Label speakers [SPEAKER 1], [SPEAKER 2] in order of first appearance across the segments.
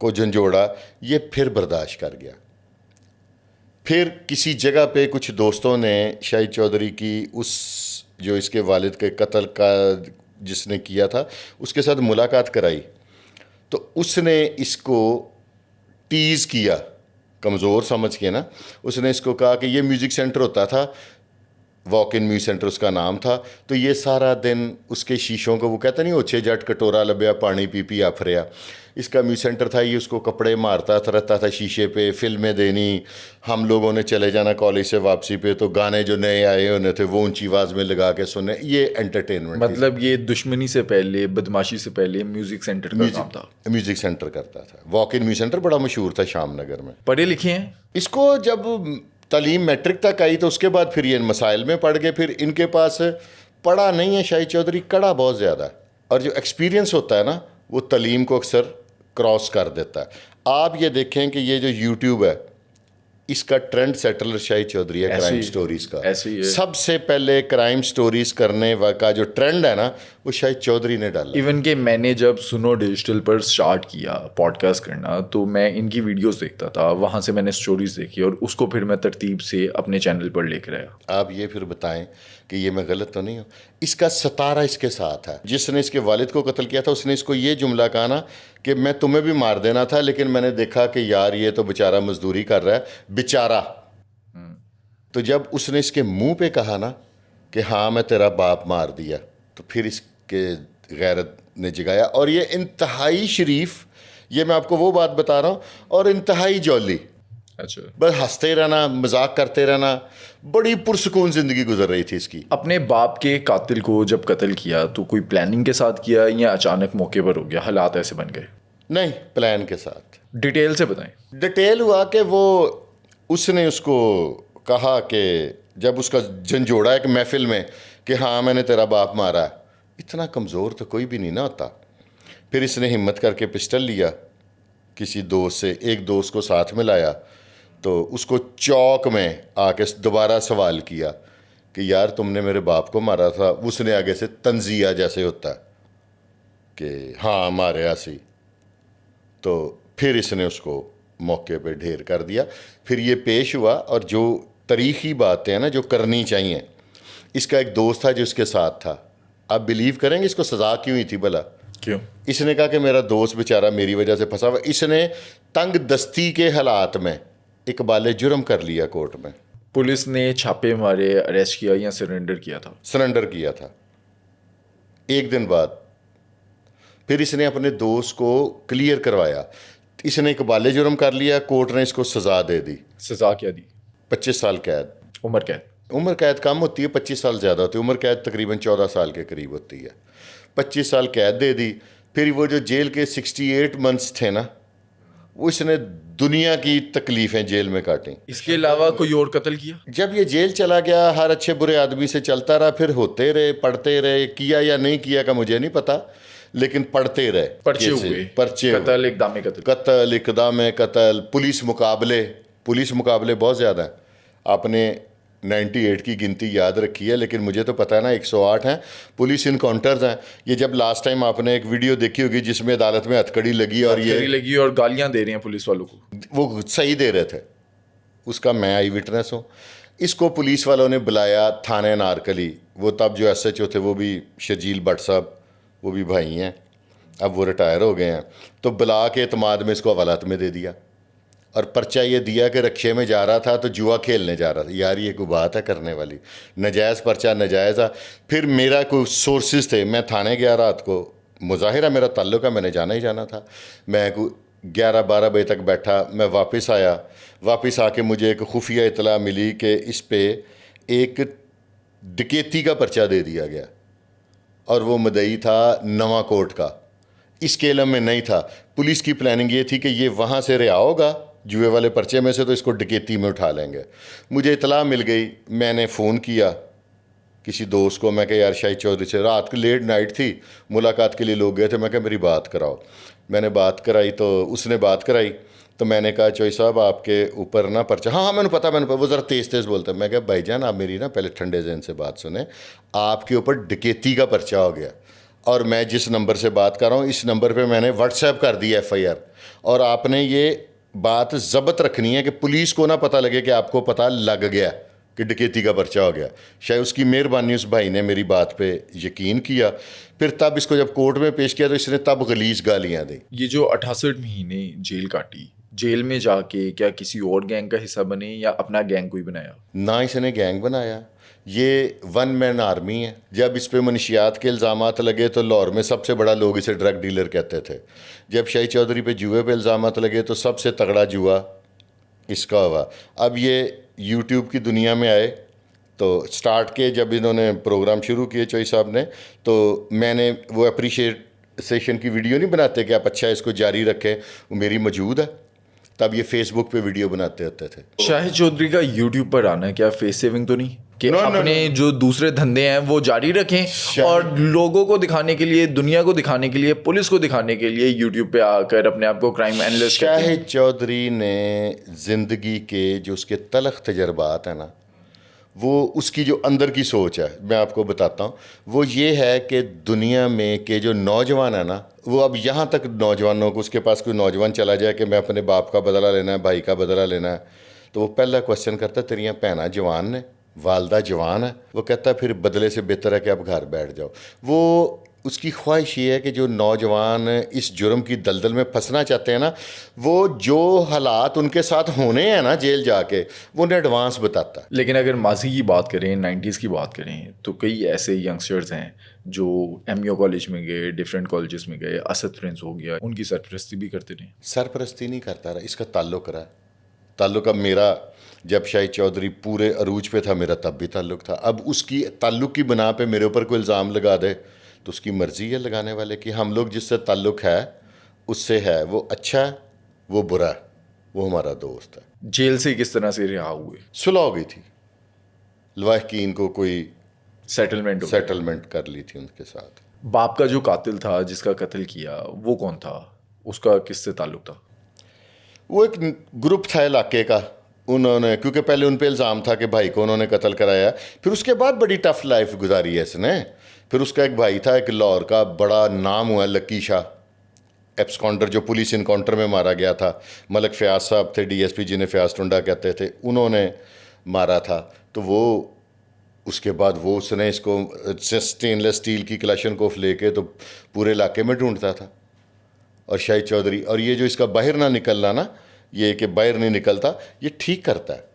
[SPEAKER 1] کو جھنجھوڑا, یہ پھر برداشت کر گیا. پھر کسی جگہ پہ کچھ دوستوں نے شاہد چودھری کی اس جو اس کے والد کے قتل کا جس نے کیا تھا اس کے ساتھ ملاقات کرائی, تو اس نے اس کو ٹیز کیا, کمزور سمجھ کے نا, اس نے اس کو کہا کہ یہ میوزک سینٹر ہوتا تھا, واک ان میوزک سینٹر اس کا نام تھا, تو یہ سارا دن اس کے شیشوں کو, وہ کہتا نہیں اوچھے جٹ کٹورا لبیا پانی پی پی آفریا, اس کا میوزک سینٹر تھا, یہ اس کو کپڑے مارتا رہتا تھا شیشے پہ, فلمیں دینی, ہم لوگوں نے چلے جانا کالج سے واپسی پہ تو گانے جو نئے آئے ہونے تھے وہ اونچی آواز میں لگا کے سننے, یہ انٹرٹینمنٹ.
[SPEAKER 2] مطلب یہ دشمنی سے پہلے, بدماشی سے پہلے میوزک سینٹر کا کام تھا.
[SPEAKER 1] میوزک سینٹر کرتا تھا, واک ان میوزک سینٹر بڑا مشہور تھا شام نگر میں.
[SPEAKER 2] پڑھے لکھے ہیں.
[SPEAKER 1] اس کو جب تعلیم میٹرک تک آئی تو اس کے بعد پھر یہ مسائل میں پڑھ گئے. پھر ان کے پاس پڑھا نہیں ہے شاہد چودھری, کڑا بہت زیادہ ہے, اور جو ایکسپیرینس ہوتا ہے نا وہ تعلیم کو اکثر کراس کر دیتا ہے. آپ یہ دیکھیں کہ یہ جو یوٹیوب ہے اس کا ٹرینڈ سیٹلر شاہد چودھری ہے کرائم سٹوریز کا. سب سے پہلے کرائم سٹوریز کرنے کا جو ٹرینڈ ہے نا وہ شاہد چودھری نے ڈالا.
[SPEAKER 2] ایون کہ میں نے جب سنو ڈیجیٹل پر سٹارٹ کیا پوڈ کاسٹ کرنا تو میں ان کی ویڈیوز دیکھتا تھا, وہاں سے میں نے سٹوریز دیکھی اور اس کو پھر میں ترتیب سے اپنے چینل پر لے کر آیا.
[SPEAKER 1] آپ یہ پھر بتائیں کہ یہ میں غلط تو نہیں ہوں. اس کا ستارہ اس کے ساتھ ہے, جس نے اس کے والد کو قتل کیا تھا اس نے اس کو یہ جملہ کہا نا کہ میں تمہیں بھی مار دینا تھا لیکن میں نے دیکھا کہ یار یہ تو بیچارہ مزدوری کر رہا ہے بیچارہ. تو جب اس نے اس کے منہ پہ کہا نا کہ ہاں میں تیرا باپ مار دیا, تو پھر اس کے غیرت نے جگایا. اور یہ انتہائی شریف, یہ میں آپ کو وہ بات بتا رہا ہوں, اور انتہائی جولی.
[SPEAKER 2] اچھا,
[SPEAKER 1] بس ہنستے رہنا, مذاق کرتے رہنا, بڑی پرسکون زندگی گزر رہی تھی اس کی.
[SPEAKER 2] اپنے باپ کے قاتل کو جب قتل کیا تو کوئی پلاننگ کے ساتھ کیا یا اچانک موقع پر ہو گیا, حالات ایسے بن گئے؟
[SPEAKER 1] نہیں, پلان کے ساتھ.
[SPEAKER 2] ڈیٹیل سے بتائیں.
[SPEAKER 1] ڈیٹیل ہوا کہ وہ اس نے اس کو کہا کہ جب اس کا جھنجھوڑا ایک محفل میں کہ ہاں میں نے تیرا باپ مارا ہے, اتنا کمزور تو کوئی بھی نہیں نہ ہوتا. پھر اس نے ہمت کر کے پسٹل لیا کسی دوست سے, ایک دوست کو ساتھ میں لایا, تو اس کو چوک میں آ کے دوبارہ سوال کیا کہ یار تم نے میرے باپ کو مارا تھا. اس نے آگے سے تنزیہ جیسے ہوتا ہے کہ ہاں مارے ایسی, تو پھر اس نے اس کو موقع پہ ڈھیر کر دیا. پھر یہ پیش ہوا, اور جو تاریخی باتیں ہیں نا جو کرنی چاہیے, اس کا ایک دوست تھا جو اس کے ساتھ تھا. آپ بلیو کریں گے اس کو سزا کیوں ہوئی تھی بھلا؟
[SPEAKER 2] کیوں؟
[SPEAKER 1] اس نے کہا کہ میرا دوست بیچارہ میری وجہ سے پھنسا ہوا. اس نے تنگ دستی کے حالات میں اقبال جرم کر لیا کورٹ میں.
[SPEAKER 2] پولیس نے چھاپے مارے, اریسٹ کیا یا سرنڈر کیا تھا؟
[SPEAKER 1] سرنڈر کیا تھا. ایک دن بعد پھر اس نے اپنے دوست کو کلیئر کروایا. اس نے اقبال جرم کر لیا, کورٹ نے اس کو سزا دے دی.
[SPEAKER 2] سزا کیا دی؟
[SPEAKER 1] 25 سال قید.
[SPEAKER 2] عمر قید؟
[SPEAKER 1] عمر قید کم ہوتی ہے, 25 سال زیادہ ہوتی ہے. عمر قید تقریباً 14 سال کے قریب ہوتی ہے. 25 سال قید دے دی. پھر وہ جو جیل کے 68 منتھس تھے نا, وہ اس نے دنیا کی تکلیفیں جیل میں کاٹیں.
[SPEAKER 2] اس کے علاوہ کوئی اور قتل کیا؟
[SPEAKER 1] جب یہ جیل چلا گیا, ہر اچھے برے آدمی سے چلتا رہا, پھر ہوتے رہے, پڑھتے رہے, کیا یا نہیں کیا کا مجھے نہیں پتا, لیکن پڑھتے رہے.
[SPEAKER 2] پرچے ہوئے,
[SPEAKER 1] پرچے,
[SPEAKER 2] قتل, اقدام قتل,
[SPEAKER 1] قتل, اقدام قتل, پولیس مقابلے بہت زیادہ ہیں. آپ نے 98 کی گنتی یاد رکھی ہے, لیکن مجھے تو پتہ ہے نا 108 ہیں پولیس انکاؤنٹرز ہیں. یہ جب لاسٹ ٹائم آپ نے ایک ویڈیو دیکھی ہوگی جس میں عدالت میں ہتھکڑی لگی اور یہ
[SPEAKER 2] لگی اور گالیاں دے رہی ہیں پولیس والوں کو,
[SPEAKER 1] وہ صحیح دے رہے تھے, اس کا میں آئی وٹنس ہوں. اس کو پولیس والوں نے بلایا تھانے نارکلی. وہ تب جو ایس ایچ او تھے وہ بھی شرجیل بٹ صاحب, وہ بھی بھائی ہیں, اب وہ ریٹائر ہو گئے ہیں. تو بلا کے اعتماد میں اس کو حوالات میں دے دیا, اور پرچہ یہ دیا کہ رکشے میں جا رہا تھا تو جوا کھیلنے جا رہا تھا. یار یہ کوئی بات ہے کرنے والی؟ نجائز پرچہ نجائز ہے. پھر میرا کوئی سورسز تھے, میں تھانے گیا رات کو, مظاہرہ میرا تعلق ہے, میں نے جانا ہی جانا تھا. میں 11-12 بجے تک بیٹھا, میں واپس آیا. واپس آ کے مجھے ایک خفیہ اطلاع ملی کہ اس پہ ایک ڈکیتی کا پرچہ دے دیا گیا, اور وہ مدعی تھا نواں کوٹ کا. اس کے علم میں نہیں تھا. پولیس کی پلاننگ یہ تھی کہ یہ وہاں سے رہا ہوگا جوئے والے پرچے میں سے, تو اس کو ڈکیتی میں اٹھا لیں گے. مجھے اطلاع مل گئی, میں نے فون کیا کسی دوست کو, میں کہ یار شاہد چودھری سے رات کو لیٹ نائٹ تھی, ملاقات کے لیے لوگ گئے تھے, میں کہ میری بات کراؤ. میں نے بات کرائی تو اس نے بات کرائی, تو میں نے کہا چوئی صاحب آپ کے اوپر نا پرچہ, ہاں میں نے پتا, وہ ذرا تیز بولتا ہے. میں کہا بھائی جان آپ میری نا پہلے ٹھنڈے ذہن سے بات سنیں, آپ کے اوپر ڈکیتی کا پرچہ ہو گیا. اور میں جس نمبر سے بات کر رہا ہوں اس نمبر پہ میں نے واٹس ایپ کر دی FIR, اور آپ نے یہ بات ضبط رکھنی ہے کہ پولیس کو نہ پتہ لگے کہ آپ کو پتہ لگ گیا کہ ڈکیتی کا پرچہ ہو گیا. شاید اس کی مہربانی, اس بھائی نے میری بات پہ یقین کیا. پھر تب اس کو جب کورٹ میں پیش کیا تو اس نے تب غلیظ گالیاں دی.
[SPEAKER 2] یہ جو 68 مہینے جیل کاٹی, جیل میں جا کے کیا کسی اور گینگ کا حصہ بنے یا اپنا گینگ کوئی بنایا؟
[SPEAKER 1] نہ اس نے گینگ بنایا, یہ ون مین آرمی ہے. جب اس پہ منشیات کے الزامات لگے تو لاہور میں سب سے بڑا لوگ اسے ڈرگ ڈیلر کہتے تھے. جب شاہد چودھری پہ جوئے پہ الزامات لگے تو سب سے تگڑا جوا اس کا ہوا. اب یہ یوٹیوب کی دنیا میں آئے تو سٹارٹ کے جب انہوں نے پروگرام شروع کیے چوئی صاحب نے, تو میں نے وہ اپریشیٹ سیشن کی ویڈیو نہیں بناتے کہ آپ اچھا اس کو جاری رکھیں, وہ میری موجود ہے. تب یہ فیس بک پہ ویڈیو بناتے ہوتے تھے.
[SPEAKER 2] شاہد چودھری کا یوٹیوب پر آنا کیا فیس سیونگ تو نہیں کہ اپنے جو دوسرے دھندے ہیں وہ جاری رکھیں اور لوگوں کو دکھانے کے لیے, دنیا کو دکھانے کے لیے, پولیس کو دکھانے کے لیے یوٹیوب پہ آ کر اپنے آپ کو کرائم اینالسٹ کہتے ہیں؟
[SPEAKER 1] شاہد چودھری نے زندگی کے جو اس کے تلخ تجربات ہیں نا, وہ اس کی جو اندر کی سوچ ہے میں آپ کو بتاتا ہوں. وہ یہ ہے کہ دنیا میں کہ جو نوجوان ہے نا, وہ اب یہاں تک نوجوانوں کو, اس کے پاس کوئی نوجوان چلا جائے کہ میں اپنے باپ کا بدلہ لینا ہے, بھائی کا بدلہ لینا ہے, تو وہ پہلا کوشچن کرتا ہے تیریاں بھیناں جوان نے, والدہ جوان ہے. وہ کہتا ہے پھر بدلے سے بہتر ہے کہ آپ گھر بیٹھ جاؤ. وہ اس کی خواہش یہ ہے کہ جو نوجوان اس جرم کی دلدل میں پھنسنا چاہتے ہیں نا, وہ جو حالات ان کے ساتھ ہونے ہیں نا جیل جا کے, وہ انہیں ایڈوانس بتاتا ہے.
[SPEAKER 2] لیکن اگر ماضی کی بات کریں, 90s کی بات کریں, تو کئی ایسے ینگسٹرز ہیں جو MU کالج میں گئے, ڈفرینٹ کالجز میں گئے, اسد پرنس ہو گیا, ان کی سرپرستی بھی کرتے رہے.
[SPEAKER 1] سرپرستی نہیں کرتا رہا, اس کا تعلق رہا. تعلق اب میرا جب شاہد چودھری پورے عروج پہ تھا میرا تب بھی تعلق تھا. اب اس کی تعلق کی بنا پہ میرے اوپر کوئی الزام لگا دے تو اس کی مرضی ہے لگانے والے کی. ہم لوگ جس سے تعلق ہے اس سے ہے, وہ اچھا ہے وہ برا ہے, وہ ہمارا دوست ہے.
[SPEAKER 2] جیل سے کس طرح سے رہا ہوئے؟
[SPEAKER 1] صلح ہو گئی تھی, لواحقین کو کوئی
[SPEAKER 2] سیٹلمنٹ
[SPEAKER 1] کر لی تھی ان کے ساتھ.
[SPEAKER 2] باپ کا جو قاتل تھا جس کا قتل کیا وہ کون تھا, اس کا کس سے تعلق تھا؟
[SPEAKER 1] وہ ایک گروپ تھا علاقے کا, انہوں نے, کیونکہ پہلے ان پہ الزام تھا کہ بھائی کو انہوں نے قتل کرایا, پھر اس کے بعد بڑی ٹف لائف گزاری ہے اس نے. پھر اس کا ایک بھائی تھا, ایک لاہور کا بڑا نام ہوا لکی شاہ, ایبسکانڈر, جو پولیس انکاؤنٹر میں مارا گیا تھا. ملک فیاض صاحب تھے DSP, جنہیں فیاض ٹنڈا کہتے تھے, انہوں نے مارا تھا. تو وہ اس کے بعد وہ اس نے اس کو اسٹین لیس اسٹیل کی کلاشن کوف لے کے تو پورے علاقے میں ڈھونڈتا تھا. اور شاہد چودھری, اور یہ جو اس کا باہر نہ نکلنا نا, یہ کہ باہر نہیں نکلتا, یہ ٹھیک کرتا ہے.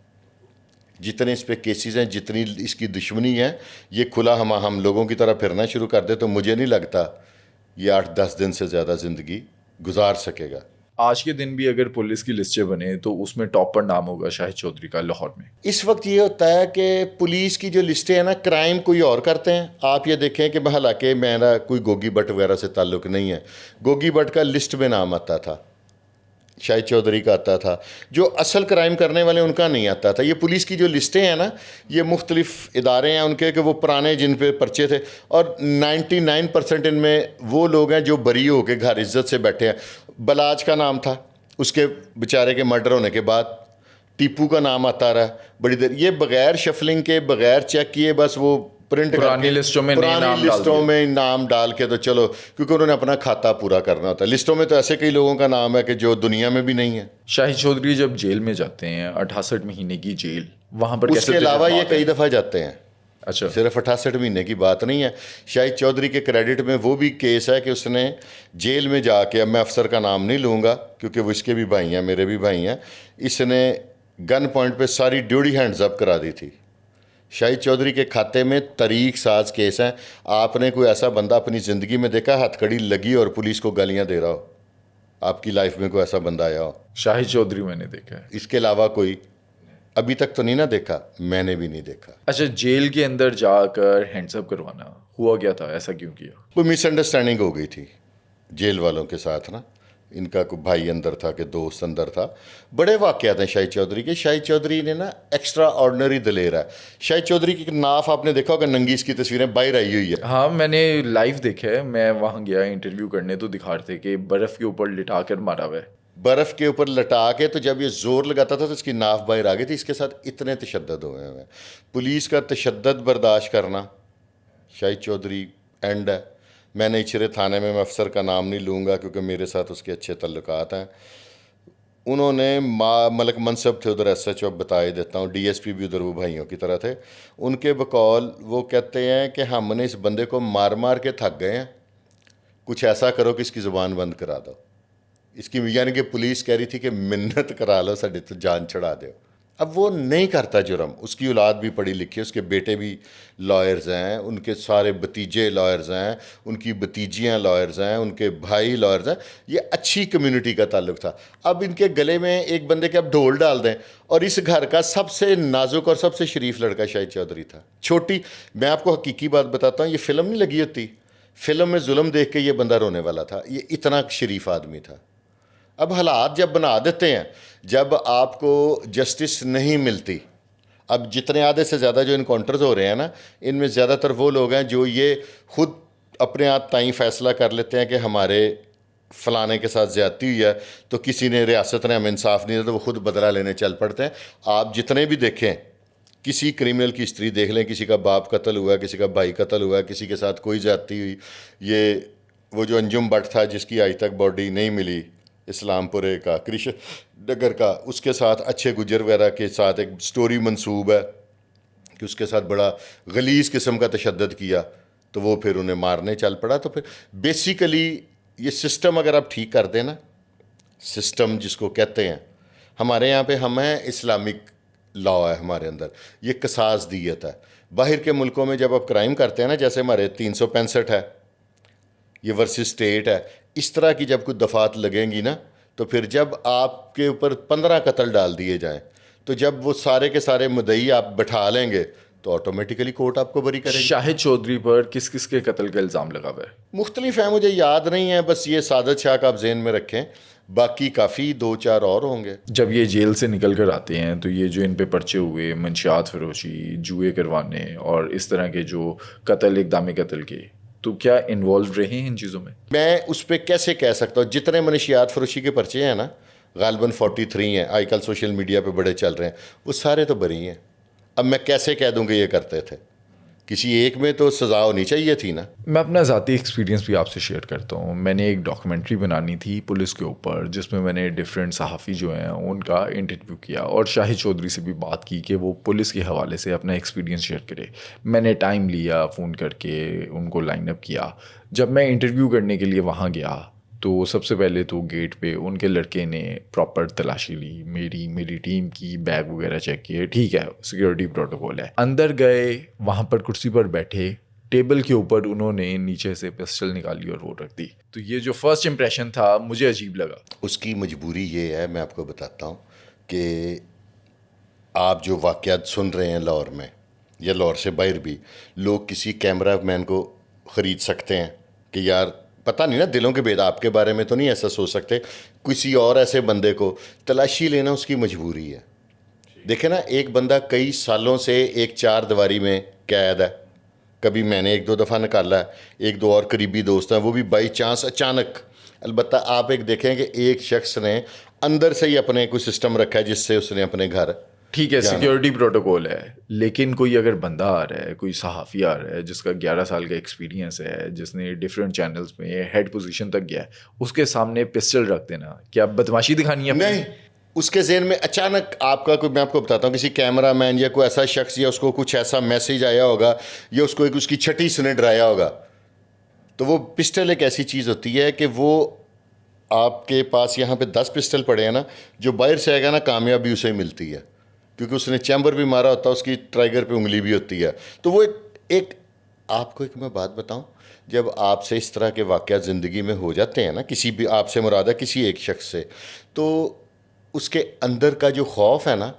[SPEAKER 1] جتنے اس پہ کیسز ہیں, جتنی اس کی دشمنی ہے, یہ کھلا ہم لوگوں کی طرح پھرنا شروع کر دے تو مجھے نہیں لگتا یہ 8-10 دن سے زیادہ زندگی گزار سکے گا.
[SPEAKER 2] آج کے دن بھی اگر پولیس کی لسٹیں بنے تو اس میں ٹاپ پر نام ہوگا شاہد چودھری کا لاہور میں.
[SPEAKER 1] اس وقت یہ ہوتا ہے کہ پولیس کی جو لسٹیں ہیں نا, کرائم کوئی اور کرتے ہیں. آپ یہ دیکھیں کہ حالانکہ میرا کوئی گوگی بٹ وغیرہ سے تعلق نہیں ہے, گوگی بٹ کا لسٹ میں نام آتا تھا, شاہد چودھری کا آتا تھا. جو اصل کرائم کرنے والے ان کا نہیں آتا تھا. یہ پولیس کی جو لسٹیں ہیں نا, یہ مختلف ادارے ہیں ان کے کہ وہ پرانے جن پہ پرچے تھے, اور 99% ان میں وہ لوگ ہیں جو بری ہو کے گھر عزت سے بیٹھے ہیں. بلاج کا نام تھا اس کے بیچارے کے مرڈر ہونے کے بعد, ٹیپو کا نام آتا رہا بڑی دیر. یہ بغیر شفلنگ کے, بغیر چیک کیے, بس وہ پرنٹ
[SPEAKER 2] پرانی لسٹوں
[SPEAKER 1] میں نام ڈال کے تو چلو, کیونکہ انہوں نے اپنا کھاتا پورا کرنا ہوتا ہے. لسٹوں میں تو ایسے کئی لوگوں کا نام ہے کہ جو دنیا میں بھی نہیں ہے.
[SPEAKER 2] شاہد چودھری جب جیل میں جاتے ہیں, 68 مہینے کی جیل, وہاں پر
[SPEAKER 1] اس کے علاوہ یہ کئی دفعہ جاتے ہیں.
[SPEAKER 2] اچھا,
[SPEAKER 1] صرف 68 مہینے کی بات نہیں ہے. شاہد چودھری کے کریڈٹ میں وہ بھی کیس ہے کہ اس نے جیل میں جا کے, اب میں افسر کا نام نہیں لوں گا کیونکہ وہ اس کے بھی بھائی ہیں, میرے بھی بھائی ہیں, اس نے گن پوائنٹ پہ ساری ڈیوٹی ہینڈز اپ کرا دی تھی. شاہد چودھری کے کھاتے میں طریق ساز کیس ہیں. آپ نے کوئی ایسا بندہ اپنی زندگی میں دیکھا ہتھ کڑی لگی اور پولیس کو گالیاں دے رہا ہو؟ آپ کی لائف میں کوئی ایسا بندہ آیا ہو؟
[SPEAKER 2] شاہد چودھری میں نے دیکھا ہے.
[SPEAKER 1] اس کے علاوہ کوئی ابھی تک تو نہیں نا دیکھا, میں نے بھی نہیں دیکھا.
[SPEAKER 2] اچھا, جیل کے اندر جا کر ہینڈز اپ کروانا ہوا کیا تھا, ایسا کیوں کیا؟
[SPEAKER 1] کوئی مس انڈرسٹینڈنگ ہو گئی تھی جیل والوں کے ساتھ نا. ان کا کوئی بھائی اندر تھا کہ دوست اندر تھا. بڑے واقعات ہیں شاہد چودھری کے. شاہد چودھری نے نا ایکسٹرا آرڈنری دلیر ہے. شاہد چودھری کی ناف آپ نے دیکھا ہوگا, ننگی اس کی تصویریں باہر آئی ہوئی ہے.
[SPEAKER 2] ہاں, میں نے لائیو دیکھا ہے, میں وہاں گیا انٹرویو کرنے تو دکھا رہے تھے کہ برف کے اوپر لٹا کر مارا ہوا ہے.
[SPEAKER 1] برف کے اوپر لٹا کے, تو جب یہ زور لگاتا تھا تو اس کی ناف باہر آ گئی تھی. اس کے ساتھ اتنے تشدد ہوئے ہیں. پولیس کا تشدد برداشت کرنا شاہد چودھری اینڈ ہے. میں نئی تھانے میں افسر کا نام نہیں لوں گا کیونکہ میرے ساتھ اس کے اچھے تعلقات ہیں. انہوں نے ملک منصب تھے ادھر ایس ایچ او، بتا ہی دیتا ہوں، ڈی ایس پی بھی ادھر وہ بھائیوں کی طرح تھے. ان کے بقول وہ کہتے ہیں کہ ہم نے اس بندے کو مار مار کے تھک گئے ہیں، کچھ ایسا کرو کہ اس کی زبان بند کرا دو. اس کی یعنی کہ پولیس کہہ رہی تھی کہ منت کرا لو ساڈے تو جان چڑھا دو. اب وہ نہیں کرتا جرم، اس کی اولاد بھی پڑھی لکھی ہے، اس کے بیٹے بھی لائرز ہیں، ان کے سارے بتیجے لائرز ہیں، ان کی بتیجیاں لائرز ہیں، ان کے بھائی لائرز ہیں. یہ اچھی کمیونٹی کا تعلق تھا. اب ان کے گلے میں ایک بندے کے اب ڈھول ڈال دیں، اور اس گھر کا سب سے نازک اور سب سے شریف لڑکا شاہد چودھری تھا. چھوٹی، میں آپ کو حقیقی بات بتاتا ہوں، یہ فلم نہیں لگی ہوتی، فلم میں ظلم دیکھ کے یہ بندہ رونے والا تھا. یہ اتنا شریف آدمی تھا. اب حالات جب بنا دیتے ہیں، جب آپ کو جسٹس نہیں ملتی، اب جتنے آدھے سے زیادہ جو انکاؤنٹرز ہو رہے ہیں نا، ان میں زیادہ تر وہ لوگ ہیں جو یہ خود اپنے آپ تائیں فیصلہ کر لیتے ہیں کہ ہمارے فلانے کے ساتھ زیادتی ہوئی ہے تو کسی نے، ریاست نے ہمیں انصاف نہیں دیا تو وہ خود بدلہ لینے چل پڑتے ہیں. آپ جتنے بھی دیکھیں، کسی کرمنل کی ہسٹری دیکھ لیں، کسی کا باپ قتل ہوا ہے، کسی کا بھائی قتل ہوا ہے، کسی کے ساتھ کوئی زیادتی ہوئی. یہ وہ جو انجم بٹ تھا جس کی آج تک باڈی نہیں ملی، اسلام پورے کا، کرشن نگر کا، اس کے ساتھ اچھے گجر وغیرہ کے ساتھ ایک سٹوری منسوب ہے کہ اس کے ساتھ بڑا غلیظ قسم کا تشدد کیا تو وہ پھر انہیں مارنے چل پڑا. تو پھر بیسیکلی یہ سسٹم اگر آپ ٹھیک کر دیں نا، سسٹم جس کو کہتے ہیں، ہمارے یہاں پہ ہمیں اسلامک لا ہے ہمارے اندر، یہ قصاص دیت ہے. باہر کے ملکوں میں جب آپ کرائم کرتے ہیں نا، جیسے ہمارے 365 ہے، یہ ورسز اسٹیٹ ہے، اس طرح کی جب کوئی دفعات لگیں گی نا، تو پھر جب آپ کے اوپر 15 قتل ڈال دیے جائیں، تو جب وہ سارے کے سارے مدعی آپ بٹھا لیں گے تو آٹومیٹیکلی کورٹ آپ کو بری کرے گی.
[SPEAKER 2] شاہد چودھری پر کس کس کے قتل کا الزام لگا ہوا ہے؟
[SPEAKER 1] مختلف ہیں، مجھے یاد نہیں ہے، بس یہ سعادت شاہ کا آپ ذہن میں رکھیں، باقی کافی 2-4 اور ہوں گے.
[SPEAKER 2] جب یہ جیل سے نکل کر آتے ہیں تو یہ جو ان پہ پرچے ہوئے، منشیات فروشی، جوئے کروانے اور اس طرح کے جو قتل، اقدام قتل کے، تو کیا انوالو رہے ہیں ان چیزوں میں؟
[SPEAKER 1] میں اس پہ کیسے کہہ سکتا ہوں، جتنے منشیات فروشی کے پرچے ہیں نا، غالباً 43 ہیں، آج کل سوشل میڈیا پہ بڑے چل رہے ہیں، وہ سارے تو بری ہیں. اب میں کیسے کہہ دوں کہ یہ کرتے تھے؟ کسی ایک میں تو سزا ہونی چاہیے تھی نا.
[SPEAKER 2] میں اپنا ذاتی ایکسپیرینس بھی آپ سے شیئر کرتا ہوں. میں نے ایک ڈاکیومنٹری بنانی تھی پولیس کے اوپر، جس میں میں نے ڈفرینٹ صحافی جو ہیں ان کا انٹرویو کیا اور شاہد چودھری سے بھی بات کی کہ وہ پولیس کے حوالے سے اپنا ایکسپیرینس شیئر کرے. میں نے ٹائم لیا، فون کر کے ان کو لائن اپ کیا. جب میں انٹرویو کرنے کے لیے وہاں گیا تو سب سے پہلے تو گیٹ پہ ان کے لڑکے نے پراپر تلاشی لی، میری ٹیم کی بیگ وغیرہ چیک کیے، ٹھیک ہے سیکورٹی پروٹوکول ہے. اندر گئے، وہاں پر کرسی پر بیٹھے، ٹیبل کے اوپر انہوں نے نیچے سے پسٹل نکالی اور وہ رکھ دی. تو یہ جو فرسٹ امپریشن تھا مجھے عجیب لگا.
[SPEAKER 1] اس کی مجبوری یہ ہے، میں آپ کو بتاتا ہوں، کہ آپ جو واقعات سن رہے ہیں لاہور میں یا لاہور سے باہر بھی، لوگ کسی کیمرہ مین کو خرید سکتے ہیں کہ یار پتہ نہیں نا، دلوں کے بھید آپ کے بارے میں تو نہیں ایسا سوچ سکتے، کسی اور ایسے بندے کو تلاشی لینا اس کی مجبوری ہے. دیکھیں نا، ایک بندہ کئی سالوں سے ایک 4 دیواری میں قید ہے. کبھی میں نے 1-2 دفعہ نکالا ہے، 1-2 اور قریبی دوست ہیں، وہ بھی بائی چانس اچانک. البتہ آپ ایک دیکھیں کہ ایک شخص نے اندر سے ہی اپنے کوئی سسٹم رکھا ہے جس سے اس نے اپنے گھر،
[SPEAKER 2] ٹھیک ہے سیکورٹی پروٹوکول ہے، لیکن کوئی اگر بندہ آ رہا ہے، کوئی صحافی آ رہا ہے جس کا 11 سال کا ایکسپیرینس ہے، جس نے ڈفرینٹ چینلز میں ہیڈ پوزیشن تک گیا ہے، اس کے سامنے پسٹل رکھ دینا کیا بدماشی دکھانی ہے؟
[SPEAKER 1] نہیں، اس کے ذہن میں اچانک آپ کا کوئی، میں آپ کو بتاتا ہوں، کسی کیمرہ مین یا کوئی ایسا شخص یا اس کو کچھ ایسا میسیج آیا ہوگا یا اس کو ایک اس کی چھٹی سے نے ڈرایا ہوگا. تو وہ پسٹل ایک ایسی چیز ہوتی ہے کہ وہ آپ کے پاس یہاں پہ 10 پسٹل پڑے ہیں نا، جو باہر سے آئے گا نا کامیابی اسے ملتی ہے، کیونکہ اس نے چیمبر بھی مارا ہوتا ہے، اس کی ٹرائگر پہ انگلی بھی ہوتی ہے. تو وہ ایک آپ کو ایک میں بات بتاؤں، جب آپ سے اس طرح کے واقعات زندگی میں ہو جاتے ہیں نا، کسی بھی، آپ سے مراد ہے کسی ایک شخص سے، تو اس کے اندر کا جو خوف ہے نا،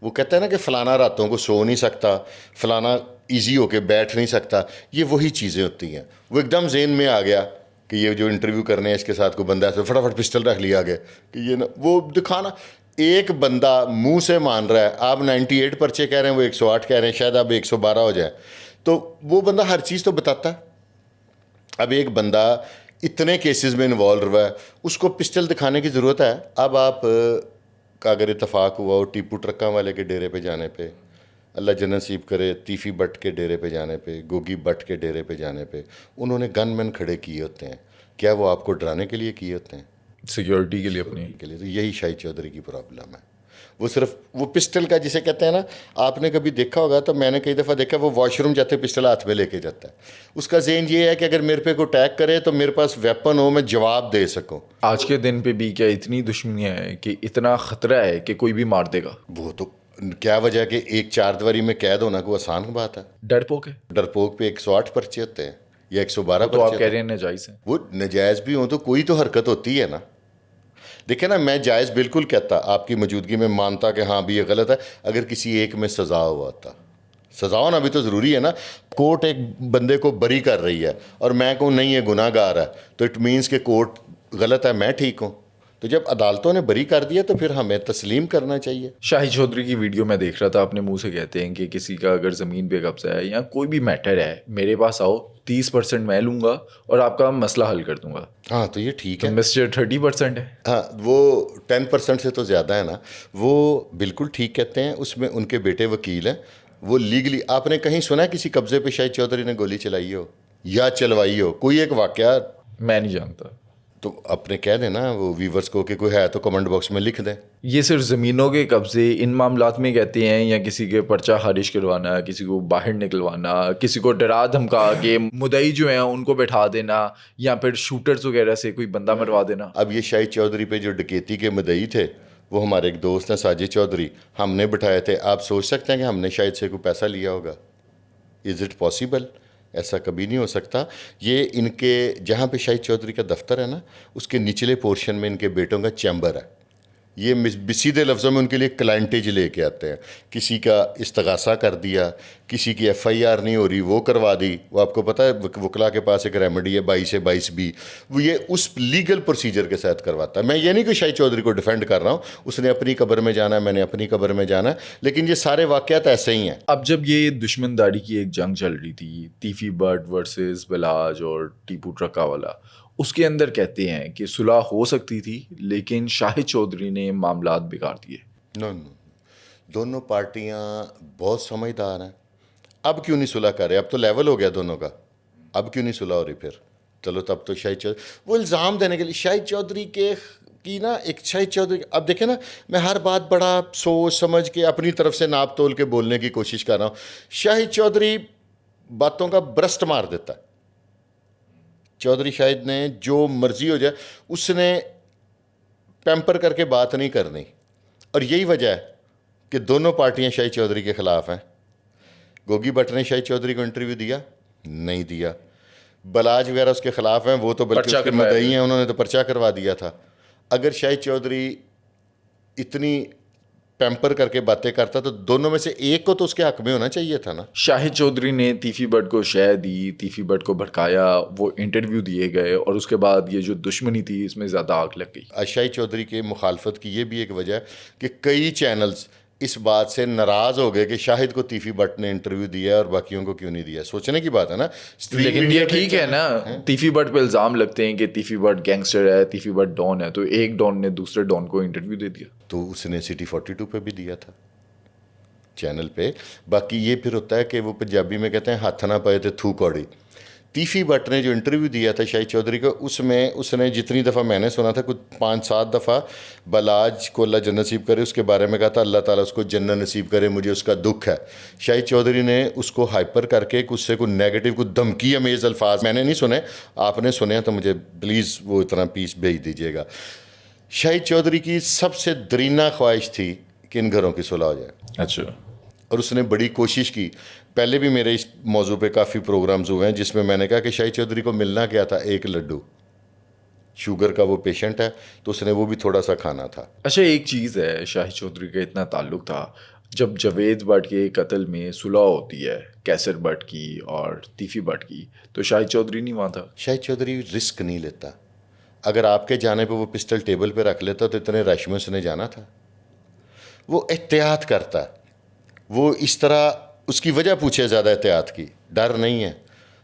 [SPEAKER 1] وہ کہتا ہے نا کہ فلانا راتوں کو سو نہیں سکتا، فلانا ایزی ہو کے بیٹھ نہیں سکتا، یہ وہی چیزیں ہوتی ہیں. وہ ایک دم ذہن میں آ گیا کہ یہ جو انٹرویو کرنے ہیں اس کے ساتھ کوئی بندہ ایسے فٹافٹ پسٹل رکھ لیا آگے کہ یہ نا وہ دکھانا. ایک بندہ منہ سے مان رہا ہے، آپ 98 پرچے کہہ رہے ہیں، وہ 108 کہہ رہے ہیں، شاید اب 112 ہو جائے، تو وہ بندہ ہر چیز تو بتاتا ہے. اب ایک بندہ اتنے کیسز میں انوالو ہوا ہے، اس کو پسٹل دکھانے کی ضرورت ہے. اب آپ کا اگر اتفاق ہوا ہو ٹیپو ٹرکاں والے کے ڈیرے پہ جانے پہ، اللہ جنت نصیب کرے تیفی بٹ کے ڈیرے پہ جانے پہ, گوگی بٹ کے ڈیرے پہ جانے پہ انہوں نے گن مین کھڑے کیے ہوتے ہیں, کیا وہ آپ کو ڈرانے کے لیے کیے ہوتے ہیں؟
[SPEAKER 2] سیکیورٹی کے لیے اپنی
[SPEAKER 1] کے لیے. تو یہی شاہد چودھری کی پرابلم ہے. وہ صرف وہ پسٹل کا جسے کہتے ہیں نا, آپ نے کبھی دیکھا ہوگا تو میں نے کئی دفعہ دیکھا, وہ واش روم جاتے پسٹل ہاتھ میں لے کے جاتا ہے. اس کا ذہن یہ ہے کہ اگر میرے پہ کوئی اٹیک کرے تو میرے پاس ویپن ہو, میں جواب دے سکوں.
[SPEAKER 2] آج کے دن پہ بھی کیا اتنی دشمنیاں ہیں کہ اتنا خطرہ ہے کہ کوئی بھی مار دے گا؟
[SPEAKER 1] وہ تو کیا وجہ ہے کہ ایک چار دیواری میں قید ہونا کوئی آسان بات ہے؟
[SPEAKER 2] ڈرپوک ہے.
[SPEAKER 1] ڈرپوک پہ 108 پرچے ہوتے ہیں یا 112
[SPEAKER 2] تو آپ
[SPEAKER 1] پرچے.
[SPEAKER 2] کہہ رہے ہیں ناجائز ہیں.
[SPEAKER 1] وہ ناجائز بھی ہوں تو کوئی تو حرکت ہوتی ہے نا. دیکھیں نا, میں جائز بالکل کہتا, آپ کی موجودگی میں مانتا کہ ہاں بھی یہ غلط ہے, اگر کسی ایک میں سزا ہوا تھا. سزا ہونا بھی تو ضروری ہے نا. کورٹ ایک بندے کو بری کر رہی ہے اور میں کہوں نہیں یہ گناہ گار ہے, تو اٹ مینس کہ کورٹ غلط ہے, میں ٹھیک ہوں. تو جب عدالتوں نے بری کر دیا تو پھر ہمیں تسلیم کرنا چاہیے.
[SPEAKER 2] شاہد چودھری کی ویڈیو میں دیکھ رہا تھا, اپنے منہ سے کہتے ہیں کہ کسی کا اگر زمین پہ قبضہ ہے یا کوئی بھی میٹر ہے, میرے پاس آؤ, 30% میں لوں گا اور آپ کا مسئلہ حل کر دوں گا.
[SPEAKER 1] ہاں تو یہ ٹھیک ہے.
[SPEAKER 2] مسٹر 30% ہے.
[SPEAKER 1] ہاں وہ 10% سے تو زیادہ ہے نا. وہ بالکل ٹھیک کہتے ہیں. اس میں ان کے بیٹے وکیل ہیں, وہ لیگلی. آپ نے کہیں سنا ہے کسی قبضے پہ شاہد چودھری نے گولی چلائی ہو یا چلوائی ہو؟ کوئی ایک واقعہ
[SPEAKER 2] میں نہیں جانتا.
[SPEAKER 1] تو اپنے کہہ دیں نا وہ ویورز کو کہ کوئی ہے تو کمنٹ باکس میں لکھ دیں.
[SPEAKER 2] یہ صرف زمینوں کے قبضے ان معاملات میں کہتے ہیں, یا کسی کے پرچہ خارج کروانا, کسی کو باہر نکلوانا, کسی کو ڈرا دھمکا کے مدعی جو ہیں ان کو بیٹھا دینا, یا پھر شوٹرز وغیرہ سے کوئی بندہ مروا دینا.
[SPEAKER 1] اب یہ شاہد چودھری پہ جو ڈکیتی کے مدعی تھے وہ ہمارے ایک دوست ہیں ساجد چودھری, ہم نے بٹھائے تھے. آپ سوچ سکتے ہیں کہ ہم نے شاید سے کوئی پیسہ لیا ہوگا؟ Is it possible? ایسا کبھی نہیں ہو سکتا. یہ ان کے جہاں پہ شاہد چودھری کا دفتر ہے نا, اس کے نچلے پورشن میں ان کے بیٹوں کا چیمبر ہے. یہ بسیدھے لفظوں میں ان کے لیے کلائنٹیج لے کے آتے ہیں. کسی کا استغاثہ کر دیا, کسی کی FIR نہیں ہو رہی وہ کروا دی. وہ آپ کو پتہ ہے وکلا کے پاس ایک ریمیڈی ہے 22/22B, وہ یہ اس لیگل پروسیجر کے ساتھ کرواتا ہے. میں یہ نہیں کہ شاہد چودھری کو ڈیفینڈ کر رہا ہوں, اس نے اپنی قبر میں جانا ہے, میں نے اپنی قبر میں جانا ہے, لیکن یہ سارے واقعات ایسے ہی ہیں.
[SPEAKER 2] اب جب یہ دشمن داری کی ایک جنگ چل رہی تھی, تیفی بٹ ورسز بلاج اور ٹیپو ٹرکا والا, اس کے اندر کہتے ہیں کہ صلح ہو سکتی تھی, لیکن شاہد چودھری نے معاملات بگاڑ دیے.
[SPEAKER 1] نو دونوں پارٹیاں بہت سمجھدار ہیں. اب کیوں نہیں صلح کر رہے؟ اب تو لیول ہو گیا دونوں کا, اب کیوں نہیں صلح ہو رہی پھر؟ چلو تب تو شاہد چودھری وہ الزام دینے کے لیے شاہد چودھری کی نا ایک شاہد چودھری. اب دیکھیں نا, میں ہر بات بڑا سوچ سمجھ کے اپنی طرف سے ناپ تول کے بولنے کی کوشش کر رہا ہوں. شاہد چودھری باتوں کا برسٹ مار دیتا ہے. چودھری شاہد نے جو مرضی ہو جائے, اس نے پیمپر کر کے بات نہیں کرنی. اور یہی وجہ ہے کہ دونوں پارٹیاں شاہد چودھری کے خلاف ہیں. گوگی بٹ نے شاہد چودھری کو انٹرویو دیا نہیں دیا. بلاج وغیرہ اس کے خلاف ہیں, وہ تو بلکہ اس کے مدعی ہیں, انہوں نے تو پرچہ کروا دیا تھا. اگر شاہد چودھری اتنی پیمپر کر کے باتیں کرتا تو دونوں میں سے ایک کو تو اس کے حق میں ہونا چاہیے تھا نا.
[SPEAKER 2] شاہد چودھری نے تیفی بٹ کو شہ دی, تیفی بٹ کو بھڑکایا, وہ انٹرویو دیے گئے, اور اس کے بعد یہ جو دشمنی تھی اس میں زیادہ آگ لگ گئی.
[SPEAKER 1] شاہد چودھری کے مخالفت کی یہ بھی ایک وجہ ہے کہ کئی چینلز اس بات سے ناراض ہو گئے کہ شاہد کو تیفی بٹ نے انٹرویو دیا اور باقیوں کو کیوں نہیں دیا. سوچنے کی بات ہے نا.
[SPEAKER 2] لیکن یہ ٹھیک ہے نا, تیفی بٹ پہ الزام لگتے ہیں کہ تیفی بٹ گینگسٹر ہے, تیفی بٹ ڈان ہے, تو ایک ڈان نے دوسرے ڈان کو انٹرویو دے دیا.
[SPEAKER 1] تو اس نے سٹی 42 پہ بھی دیا تھا چینل پہ. باقی یہ پھر ہوتا ہے کہ وہ پنجابی میں کہتے ہیں ہاتھ نہ پائے تھے تھو کوڑی. تیفی بٹ نے جو انٹرویو دیا تھا شاہد چودھری کو, اس میں اس نے جتنی دفعہ میں نے سنا تھا کچھ 5-7 دفعہ بلاج کو اللہ جنت نصیب کرے اس کے بارے میں کہا تھا, اللہ تعالیٰ اس کو جنت نصیب کرے, مجھے اس کا دکھ ہے. شاہد چودھری نے اس کو ہائپر کر کے اس سے کوئی نیگیٹو کوئی دھمکی امیز الفاظ میں نے نہیں سنے, آپ نے سنے تو مجھے پلیز وہ اتنا پیس بھیج دیجیے گا. شاہد چودھری کی سب سے درینہ خواہش تھی کہ ان گھروں کی صلح ہو جائے.
[SPEAKER 2] اچھا.
[SPEAKER 1] اور اس نے بڑی کوشش کی. پہلے بھی میرے اس موضوع پہ کافی پروگرامز ہوئے ہیں جس میں میں نے کہا کہ شاہد چودھری کو ملنا کیا تھا, ایک لڈو. شوگر کا وہ پیشنٹ ہے تو اس نے وہ بھی تھوڑا سا کھانا تھا.
[SPEAKER 2] اچھا ایک چیز ہے, شاہد چودھری کا اتنا تعلق تھا, جب جاوید بٹ کے قتل میں صلح ہوتی ہے کیسر بٹ کی اور تیفی بٹ کی, تو شاہد چودھری نہیں وہاں تھا.
[SPEAKER 1] شاہد چودھری رسک نہیں لیتا. اگر آپ کے جانے پہ وہ پسٹل ٹیبل پہ رکھ لیتا تو اتنے رش میں اس نے جانا تھا. وہ احتیاط کرتا, وہ اس طرح اس کی وجہ پوچھے زیادہ احتیاط کی, ڈر نہیں ہے.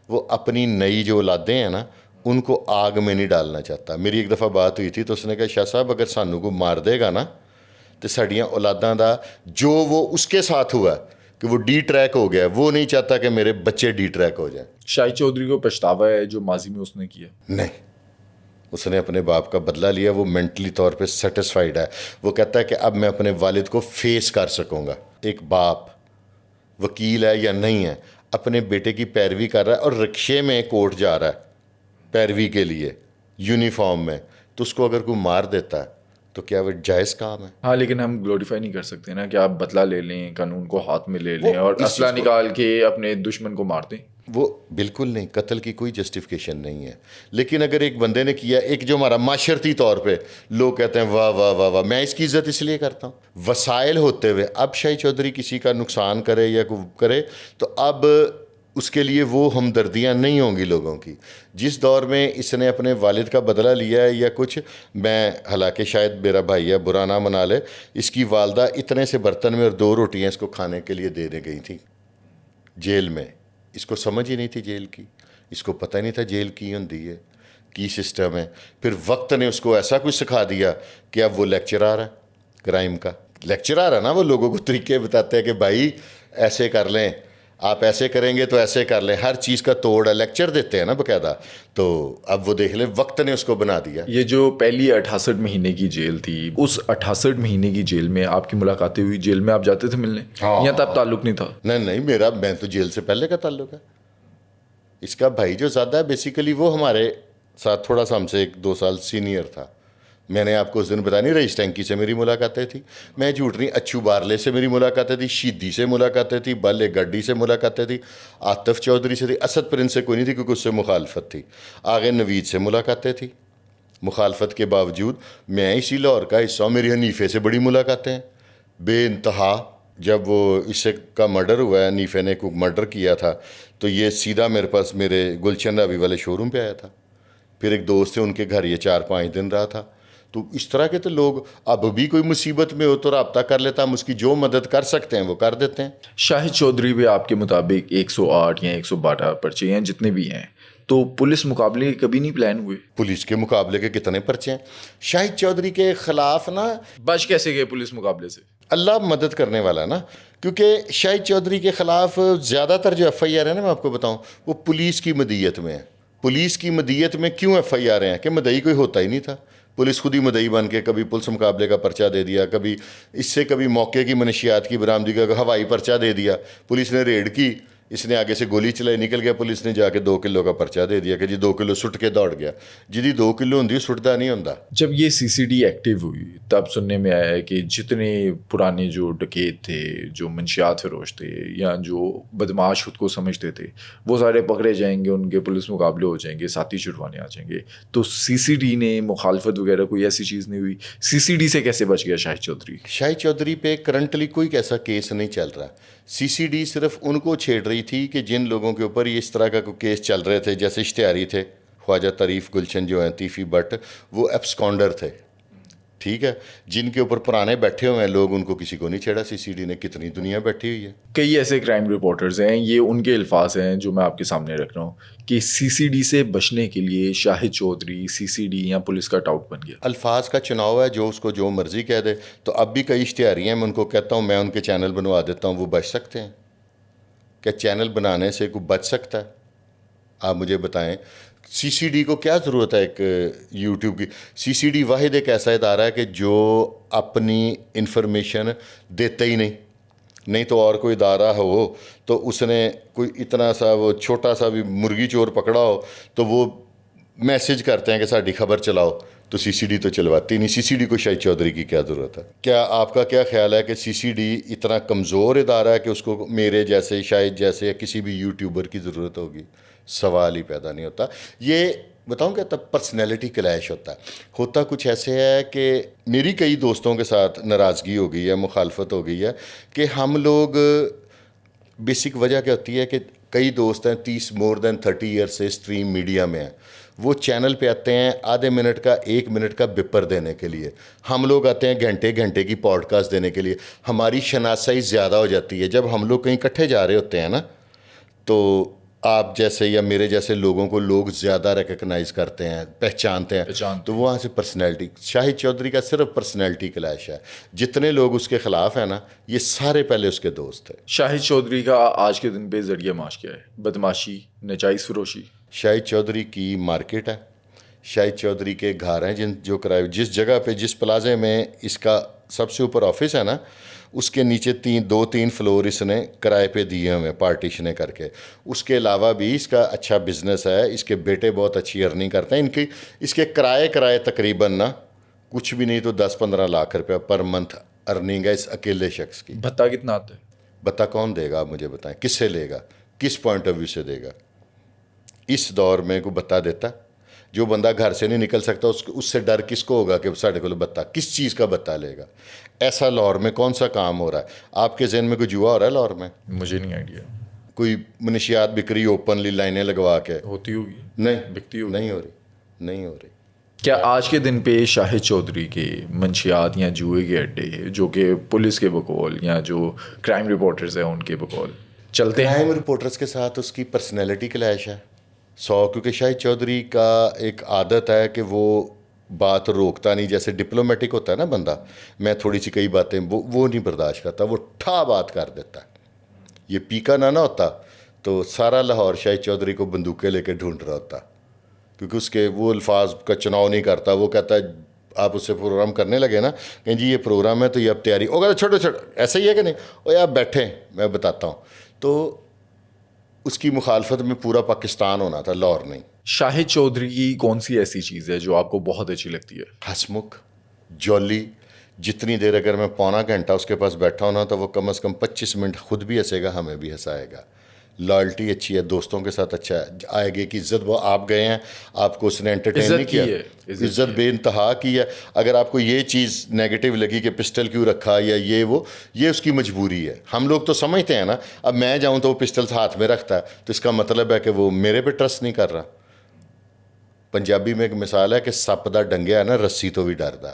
[SPEAKER 1] وہ اپنی نئی جو اولادیں ہیں نا ان کو آگ میں نہیں ڈالنا چاہتا. میری ایک دفعہ بات ہوئی تھی تو اس نے کہا شاہ صاحب اگر سانوں کو مار دے گا نا تو ساڈیاں اولاداں دا جو وہ اس کے ساتھ ہوا کہ وہ ڈی ٹریک ہو گیا, وہ نہیں چاہتا کہ میرے بچے ڈی ٹریک ہو جائیں.
[SPEAKER 2] شاہد چودھری کو پچھتاوا ہے جو ماضی میں اس نے کیا؟
[SPEAKER 1] نہیں, اس نے اپنے باپ کا بدلہ لیا, وہ مینٹلی طور پہ سیٹسفائیڈ ہے. وہ کہتا ہے کہ اب میں اپنے والد کو فیس کر سکوں گا. ایک باپ وکیل ہے یا نہیں ہے, اپنے بیٹے کی پیروی کر رہا ہے اور رکشے میں کورٹ جا رہا ہے پیروی کے لیے یونیفارم میں, تو اس کو اگر کوئی مار دیتا ہے تو کیا وہ جائز کام ہے؟
[SPEAKER 2] ہاں, لیکن ہم گلوریفائی نہیں کر سکتے نا کہ آپ بدلہ لے لیں, قانون کو ہاتھ میں لے لیں
[SPEAKER 1] وہ
[SPEAKER 2] اور
[SPEAKER 1] اس
[SPEAKER 2] اسلحہ
[SPEAKER 1] چیز کو-
[SPEAKER 2] نکال کے اپنے دشمن کو مار دیں.
[SPEAKER 1] وہ بالکل نہیں, قتل کی کوئی جسٹیفیکیشن نہیں ہے. لیکن اگر ایک بندے نے کیا, ایک جو ہمارا معاشرتی طور پہ لوگ کہتے ہیں واہ واہ واہ واہ, میں اس کی عزت اس لیے کرتا ہوں, وسائل ہوتے ہوئے اب شاہد چودھری کسی کا نقصان کرے یا کرے تو اب اس کے لیے وہ ہمدردیاں نہیں ہوں گی لوگوں کی. جس دور میں اس نے اپنے والد کا بدلہ لیا ہے یا کچھ, میں حالانکہ شاید میرا بھائی ہے برا نہ منا لے, اس کی والدہ اتنے سے برتن میں اور 2 روٹیاں اس کو کھانے کے لیے دینے گئی تھیں جیل میں. اس کو سمجھ ہی نہیں تھی جیل کی, اس کو پتہ نہیں تھا جیل کی ہوتی ہے, کی سسٹم ہے. پھر وقت نے اس کو ایسا کچھ سکھا دیا کہ اب وہ لیکچرار ہے کرائم کا. لیکچرار ہے نا, وہ لوگوں کو طریقے بتاتے ہیں کہ بھائی ایسے کر لیں, آپ ایسے کریں گے تو ایسے کر لیں, ہر چیز کا توڑ ہے, لیکچر دیتے ہیں نا باقاعدہ. تو اب وہ دیکھ لیں, وقت نے اس کو بنا دیا.
[SPEAKER 2] یہ جو پہلی 68 مہینے کی جیل تھی, اس 68 مہینے کی جیل میں آپ کی ملاقاتیں ہوئی, جیل میں آپ جاتے تھے ملنے یا تب تعلق نہیں تھا؟
[SPEAKER 1] نہیں, میں تو جیل سے پہلے کا تعلق ہے. اس کا بھائی جو زیادہ ہے بیسیکلی وہ ہمارے ساتھ تھوڑا سا ہم سے 1-2 سال سینئر تھا. میں نے آپ کو اس دن بتا نہیں, رئیس ٹینکی سے میری ملاقاتیں تھی, میں جھوٹ نہیں, اچھو بارلے سے میری ملاقاتیں تھی, شیدی سے ملاقاتیں تھی, بالے گڈی سے ملاقاتیں تھی, عاطف چودھری سے تھی, اسد پرنس سے کوئی نہیں تھی کیونکہ اس سے مخالفت تھی, آگے نوید سے ملاقاتیں تھی. مخالفت کے باوجود میں اسی لاہور کا حصہ ہوں, میری حنیفے سے بڑی ملاقاتیں ہیں بے انتہا. جب وہ اس سے کا مرڈر ہوا ہے, حنیفے نے کوئی مرڈر کیا تھا, تو یہ سیدھا میرے پاس میرے گلشن راوی والے شو روم پہ آیا تھا. پھر ایک دوست ہے, ان کے گھر یہ 4-5 دن رہا تھا. تو اس طرح کے تو لوگ اب بھی کوئی مصیبت میں ہو تو رابطہ کر لیتا, ہم اس کی جو مدد کر سکتے ہیں وہ کر دیتے ہیں.
[SPEAKER 2] شاہد چودھری پہ آپ کے مطابق 108 یا 112 پرچے ہیں جتنے بھی ہیں, تو پولیس مقابلے کبھی نہیں پلان ہوئے؟
[SPEAKER 1] پولیس کے مقابلے کے کتنے پرچے ہیں شاہد چودھری کے خلاف نا.
[SPEAKER 2] بچ کیسے گئے پولیس مقابلے سے؟
[SPEAKER 1] اللہ مدد کرنے والا نا, کیونکہ شاہد چودھری کے خلاف زیادہ تر جو ایف آئی آر ہے نا, میں آپ کو بتاؤں, وہ پولیس کی مدیت میں ہے. پولیس کی مدیت میں کیوں ایف آئی آر ہیں کہ مدعی کوئی ہوتا ہی نہیں تھا. پولیس خود ہی مدعی بن کے کبھی پولیس مقابلے کا پرچہ دے دیا, کبھی اس سے کبھی موقع کی منشیات کی برآمدگی کا ہوائی پرچہ دے دیا. پولیس نے ریڈ کی, اس نے آگے سے گولی چلائی, نکل گیا, پولیس نے جا کے 2 کلو کا پرچہ دے دیا کہ جی 2 کلو سٹ کے دوڑ گیا. جی 2 کلو ہوندی سٹتا نہیں ہوندا.
[SPEAKER 2] جب یہ سی سی ڈی ایکٹیو ہوئی تب سننے میں آیا ہے کہ جتنے پرانے جو ڈکیت تھے, جو منشیات فروش تھے یا جو بدماش خود کو سمجھتے تھے, وہ سارے پکڑے جائیں گے, ان کے پولیس مقابلے ہو جائیں گے, ساتھی چھڑوانے آ جائیں گے. تو سی سی ڈی نے مخالفت وغیرہ کوئی ایسی چیز نہیں ہوئی؟ سی سی ڈی سے کیسے بچ گیا شاہد چودھری؟
[SPEAKER 1] شاہد چودھری پہ کرنٹلی کوئی ایسا کیس نہیں چل رہا. سی سی ڈی صرف ان کو چھیڑ رہی تھی کہ جن لوگوں کے اوپر یہ اس طرح کا کوئی کیس چل رہے تھے, جیسے اشتہاری تھے خواجہ طریف گلشن جو ہیں تیفی بٹ, وہ ایبسکانڈر تھے, ٹھیک ہے, جن کے اوپر پرانے بیٹھے ہوئے ہیں لوگ, ان کو کسی کو نہیں چھیڑا. سی سی ڈی نے کتنی دنیا بیٹھی ہوئی ہے.
[SPEAKER 2] کئی ایسے کرائم رپورٹرز ہیں, یہ ان کے الفاظ ہیں جو میں آپ کے سامنے رکھ رہا ہوں کہ سی سی ڈی سے بچنے کے لیے شاہد چودھری سی سی ڈی یا پولیس کا ٹاؤٹ بن گیا.
[SPEAKER 1] الفاظ کا چناؤ ہے, جو اس کو جو مرضی کہہ دے. تو اب بھی کئی اشتہاری ہیں, میں ان کو کہتا ہوں میں ان کے چینل بنوا دیتا ہوں, وہ بچ سکتے ہیں. کیا چینل بنانے سے کوئی بچ سکتا ہے؟ آپ مجھے بتائیں. سی سی ڈی کو کیا ضرورت ہے ایک یوٹیوب کی؟ سی سی ڈی واحد ایک ایسا ادارہ ہے کہ جو اپنی انفارمیشن دیتا ہی نہیں تو اور کوئی ادارہ ہو تو اس نے کوئی اتنا سا وہ چھوٹا سا بھی مرغی چور پکڑا ہو تو وہ میسج کرتے ہیں کہ ساڈی خبر چلاؤ, تو سی سی ڈی تو چلواتی نہیں. سی سی ڈی کو شاہد چودھری کی کیا ضرورت ہے؟ کیا آپ کا کیا خیال ہے کہ سی سی ڈی اتنا کمزور ادارہ ہے کہ اس کو میرے جیسے, شاہد جیسے یا کسی بھی یوٹیوبر کی ضرورت ہوگی؟ سوال ہی پیدا نہیں ہوتا. یہ بتاؤں کہ تب پرسنالٹی کلیش ہوتا کچھ ایسے ہے کہ میری کئی دوستوں کے ساتھ ناراضگی ہو گئی ہے, مخالفت ہو گئی ہے کہ ہم لوگ, بیسک وجہ کیا ہوتی ہے کہ کئی دوست ہیں 30 ایئر سے اسٹریم میڈیا میں ہیں, وہ چینل پہ آتے ہیں آدھے منٹ کا 1 منٹ کا بپر دینے کے لیے, ہم لوگ آتے ہیں گھنٹے کی پوڈ کاسٹ دینے کے لیے. ہماری شناسائی زیادہ ہو جاتی ہے. جب ہم لوگ کہیں اکٹھے جا رہے ہوتے ہیں نا, تو آپ جیسے یا میرے جیسے لوگوں کو لوگ زیادہ ریکگنائز کرتے ہیں, پہچانتے ہیں, تو وہاں سے پرسنالٹی. شاہد چودھری کا صرف پرسنالٹی کلیش ہے. جتنے لوگ اس کے خلاف ہیں نا, یہ سارے پہلے اس کے دوست تھے.
[SPEAKER 2] شاہد چودھری کا آج کے دن پہ ذریعہ معاش کیا ہے؟ بدماشی, نجائز فروشی؟
[SPEAKER 1] شاہد چودھری کی مارکیٹ ہے, شاہد چودھری کے گھر ہیں جو کرائے, جس جگہ پہ جس پلازے میں اس کا سب سے اوپر آفس ہے نا, اس کے نیچے 2-3 فلور اس نے کرائے پہ دیے ہوئے پارٹیشنیں کر کے. اس کے علاوہ بھی اس کا اچھا بزنس ہے, اس کے بیٹے بہت اچھی ارننگ کرتے ہیں. اس کے کرائے تقریباً نا کچھ بھی نہیں تو 10-15 لاکھ روپے پر منتھ ارننگ ہے اس اکیلے شخص کی.
[SPEAKER 2] بھتا کتنا آتا ہے؟
[SPEAKER 1] بتا کون دے گا, آپ مجھے بتائیں, کس سے لے گا, کس پوائنٹ آف ویو سے دے گا؟ اس دور میں کوئی بتا دیتا؟ جو بندہ گھر سے نہیں نکل سکتا اس سے ڈر کس کو ہوگا کہ ساڑھے کو بتا, کس چیز کا بتا لے گا؟ ایسا لاہور میں کون سا کام ہو رہا ہے؟ آپ کے ذہن میں کوئی جوا ہو رہا ہے لاہور میں؟
[SPEAKER 2] مجھے نہیں آئیڈیا.
[SPEAKER 1] کوئی منشیات بک رہی اوپنلی لائنیں لگوا کے؟
[SPEAKER 2] ہوتی ہوگی,
[SPEAKER 1] نہیں,
[SPEAKER 2] بکتی ہوگی.
[SPEAKER 1] نہیں ہو رہی.
[SPEAKER 2] کیا آج کے دن پہ شاہد چودھری کے منشیات یا جوئے کے اڈے, جو کہ پولیس کے بقول یا جو کرائم رپورٹرز ہیں ان کے بقول چلتے ہیں؟
[SPEAKER 1] کرائم رپورٹرز کے ساتھ اس کی پرسنالٹی کلیش ہے 100, کیونکہ شاہد چودھری کا ایک عادت ہے کہ وہ بات روکتا نہیں. جیسے ڈپلومیٹک ہوتا ہے نا بندہ, میں تھوڑی سی کئی باتیں وہ نہیں برداشت کرتا, وہ ٹھا بات کر دیتا ہے. یہ پیکا نہ ہوتا تو سارا لاہور شاہد چودھری کو بندوقیں لے کے ڈھونڈ رہا ہوتا, کیونکہ اس کے وہ الفاظ کا چناؤ نہیں کرتا. وہ کہتا ہے آپ اس سے پروگرام کرنے لگے نا کہ جی یہ پروگرام ہے تو یہ اب تیاری, وہ کہتا چھوٹو ایسا ہی ہے کہ نہیں, اور آپ بیٹھیں میں بتاتا ہوں. تو اس کی مخالفت میں پورا پاکستان ہونا تھا, لاہور نہیں.
[SPEAKER 2] شاہد چودھری کی کون سی ایسی چیز ہے جو آپ کو بہت اچھی لگتی ہے؟
[SPEAKER 1] ہسمکھ, جولی. جتنی دیر اگر میں پونا گھنٹہ اس کے پاس بیٹھا ہونا تو وہ کم از کم 25 منٹ خود بھی ہنسے گا, ہمیں بھی ہنسائے گا. لائلٹی اچھی ہے, دوستوں کے ساتھ اچھا ہے. آئے گے کی عزت, وہ آپ گئے ہیں آپ کو اس نے انٹرٹین نہیں کیا, عزت بے انتہا کی ہے. اگر آپ کو یہ چیز نیگیٹو لگی کہ پسٹل کیوں رکھا یا یہ اس کی مجبوری ہے. ہم لوگ تو سمجھتے ہیں نا, اب میں جاؤں تو وہ پسٹل ہاتھ میں رکھتا ہے تو اس کا مطلب ہے کہ وہ میرے پہ ٹرسٹ نہیں کر رہا. پنجابی میں ایک مثال ہے کہ سپ دا ڈنگیا ہے نا, رسی تو بھی ڈردا.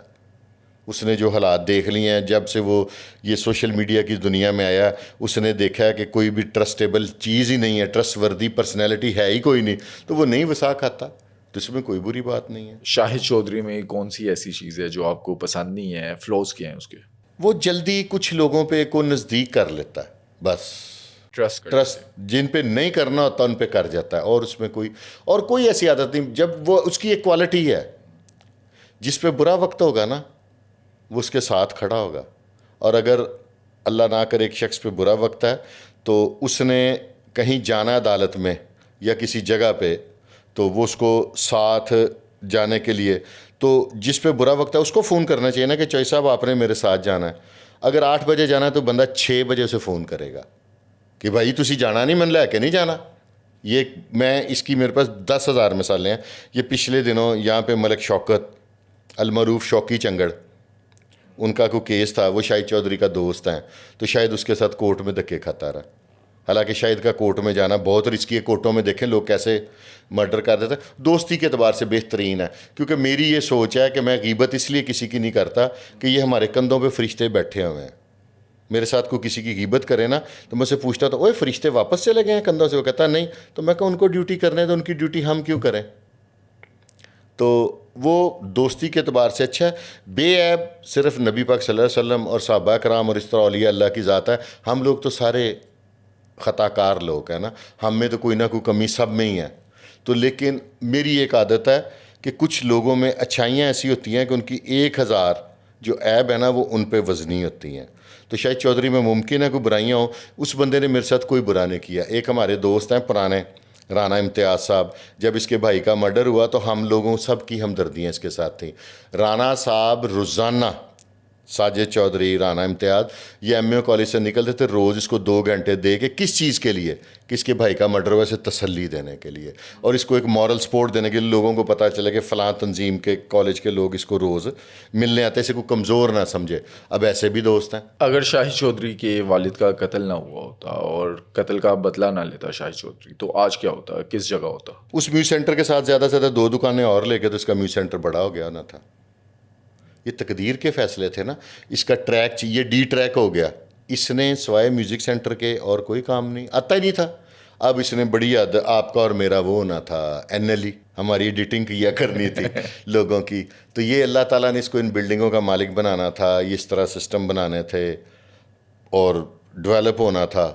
[SPEAKER 1] اس نے جو حالات دیکھ لیے ہیں جب سے وہ یہ سوشل میڈیا کی دنیا میں آیا, اس نے دیکھا ہے کہ کوئی بھی ٹرسٹیبل چیز ہی نہیں ہے, ٹرسٹ وردی پرسنالٹی ہے ہی کوئی نہیں, تو وہ نہیں وسا کھاتا. تو اس میں کوئی بری بات نہیں ہے.
[SPEAKER 2] شاہد چودھری میں کون سی ایسی چیز ہے جو آپ کو پسند نہیں ہے, فلوز کیا ہیں اس کے؟
[SPEAKER 1] وہ جلدی کچھ لوگوں پہ کو نزدیک کر لیتا ہے, بس ٹرسٹ جن پہ نہیں کرنا ہوتا ان پہ کر جاتا ہے. اور اس میں کوئی ایسی عادت نہیں. جب وہ اس کی ایک کوالٹی ہے, جس پہ برا وقت ہوگا نا وہ اس کے ساتھ کھڑا ہوگا. اور اگر اللہ نہ کرے ایک شخص پہ برا وقت ہے تو اس نے کہیں جانا عدالت میں یا کسی جگہ پہ, تو وہ اس کو ساتھ جانے کے لیے, تو جس پہ برا وقت ہے اس کو فون کرنا چاہیے نا کہ چوئی صاحب آپ نے میرے ساتھ جانا ہے. اگر 8 بجے جانا ہے تو بندہ 6 بجے اسے فون کرے گا کہ بھائی تسی جانا نہیں, من لے کے نہیں جانا. یہ میں اس کی میرے پاس 10,000 مثالیں ہیں. یہ پچھلے دنوں یہاں پہ ملک شوکت المعروف شوکی چنگڑ, ان کا کوئی کیس تھا, وہ شاہد چودھری کا دوست ہیں, تو شاید اس کے ساتھ کورٹ میں دھکے کھاتا رہا. حالانکہ شاہد کا کورٹ میں جانا بہت رسکی ہے. کورٹوں میں دیکھیں لوگ کیسے مرڈر کر دیتے ہیں. دوستی کے اعتبار سے بہترین ہے, کیونکہ میری یہ سوچ ہے کہ میں غیبت اس لیے کسی کی نہیں کرتا کہ یہ ہمارے کندھوں پہ فرشتے بیٹھے ہوئے ہیں. میرے ساتھ کوئی کسی کی غیبت کرے نا تو میں سے پوچھتا تو اوے فرشتے واپس چلے گئے ہیں کندھوں سے؟ وہ کہتا نہیں. تو میں کہا ان کو ڈیوٹی کرنے ہیں تو ان کی ڈیوٹی ہم کیوں کریں؟ تو وہ دوستی کے اعتبار سے اچھا ہے. بے عیب صرف نبی پاک صلی اللہ علیہ وسلم اور صحابہ کرام اور اس طرح اولیاء اللہ کی ذات ہے. ہم لوگ تو سارے خطا کار لوگ ہیں نا, ہم میں تو کوئی نہ کوئی کمی سب میں ہی ہے. تو لیکن میری ایک عادت ہے کہ کچھ لوگوں میں اچھائیاں ایسی ہوتی ہیں کہ ان کی 1000 جو عیب ہے نا وہ ان پہ وزنی ہوتی ہیں. تو شاہد چودھری میں ممکن ہے کوئی برائیاں ہوں, اس بندے نے میرے ساتھ کوئی برا نہیں کیا. ایک ہمارے دوست ہیں پرانے, رانا امتیاز صاحب, جب اس کے بھائی کا مرڈر ہوا تو ہم لوگوں سب کی ہمدردیاں اس کے ساتھ تھیں. رانا صاحب روزانہ, ساجد چودھری, رانا امتیاز, یہ ایم اے کالج سے نکلتے تھے, روز اس کو 2 گھنٹے دے کے کس چیز کے لیے, کہ اس کے بھائی کا مرڈر ہوا, اسے تسلی دینے کے لیے, اور اس کو ایک مورل سپورٹ دینے کے لیے. لوگوں کو پتہ چلے کہ فلاں تنظیم کے کالج کے لوگ اس کو روز ملنے آتے, اسے کوئی کمزور نہ سمجھے. اب ایسے بھی دوست ہیں.
[SPEAKER 2] اگر شاہد چودھری کے والد کا قتل نہ ہوا ہوتا اور قتل کا بدلہ نہ لیتا شاہد چودھری, تو آج کیا ہوتا, کس جگہ ہوتا؟
[SPEAKER 1] اس میوزک سینٹر کے ساتھ زیادہ سے زیادہ 2 دکانیں اور لے کے تو اس کا میوزک سینٹر بڑا ہو گیا نہ تھا. یہ تقدیر کے فیصلے تھے نا. اس کا ٹریک, یہ ڈی ٹریک ہو گیا, اس نے سوائے میوزک سینٹر کے اور کوئی کام نہیں, آتا ہی نہیں تھا. اب اس نے بڑی حد آپ کا اور میرا وہ ہونا تھا NLE، ہماری ایڈیٹنگ کیا کرنی تھی لوگوں کی، تو یہ اللہ تعالیٰ نے اس کو ان بلڈنگوں کا مالک بنانا تھا، یہ اس طرح سسٹم بنانے تھے اور ڈیولپ ہونا تھا،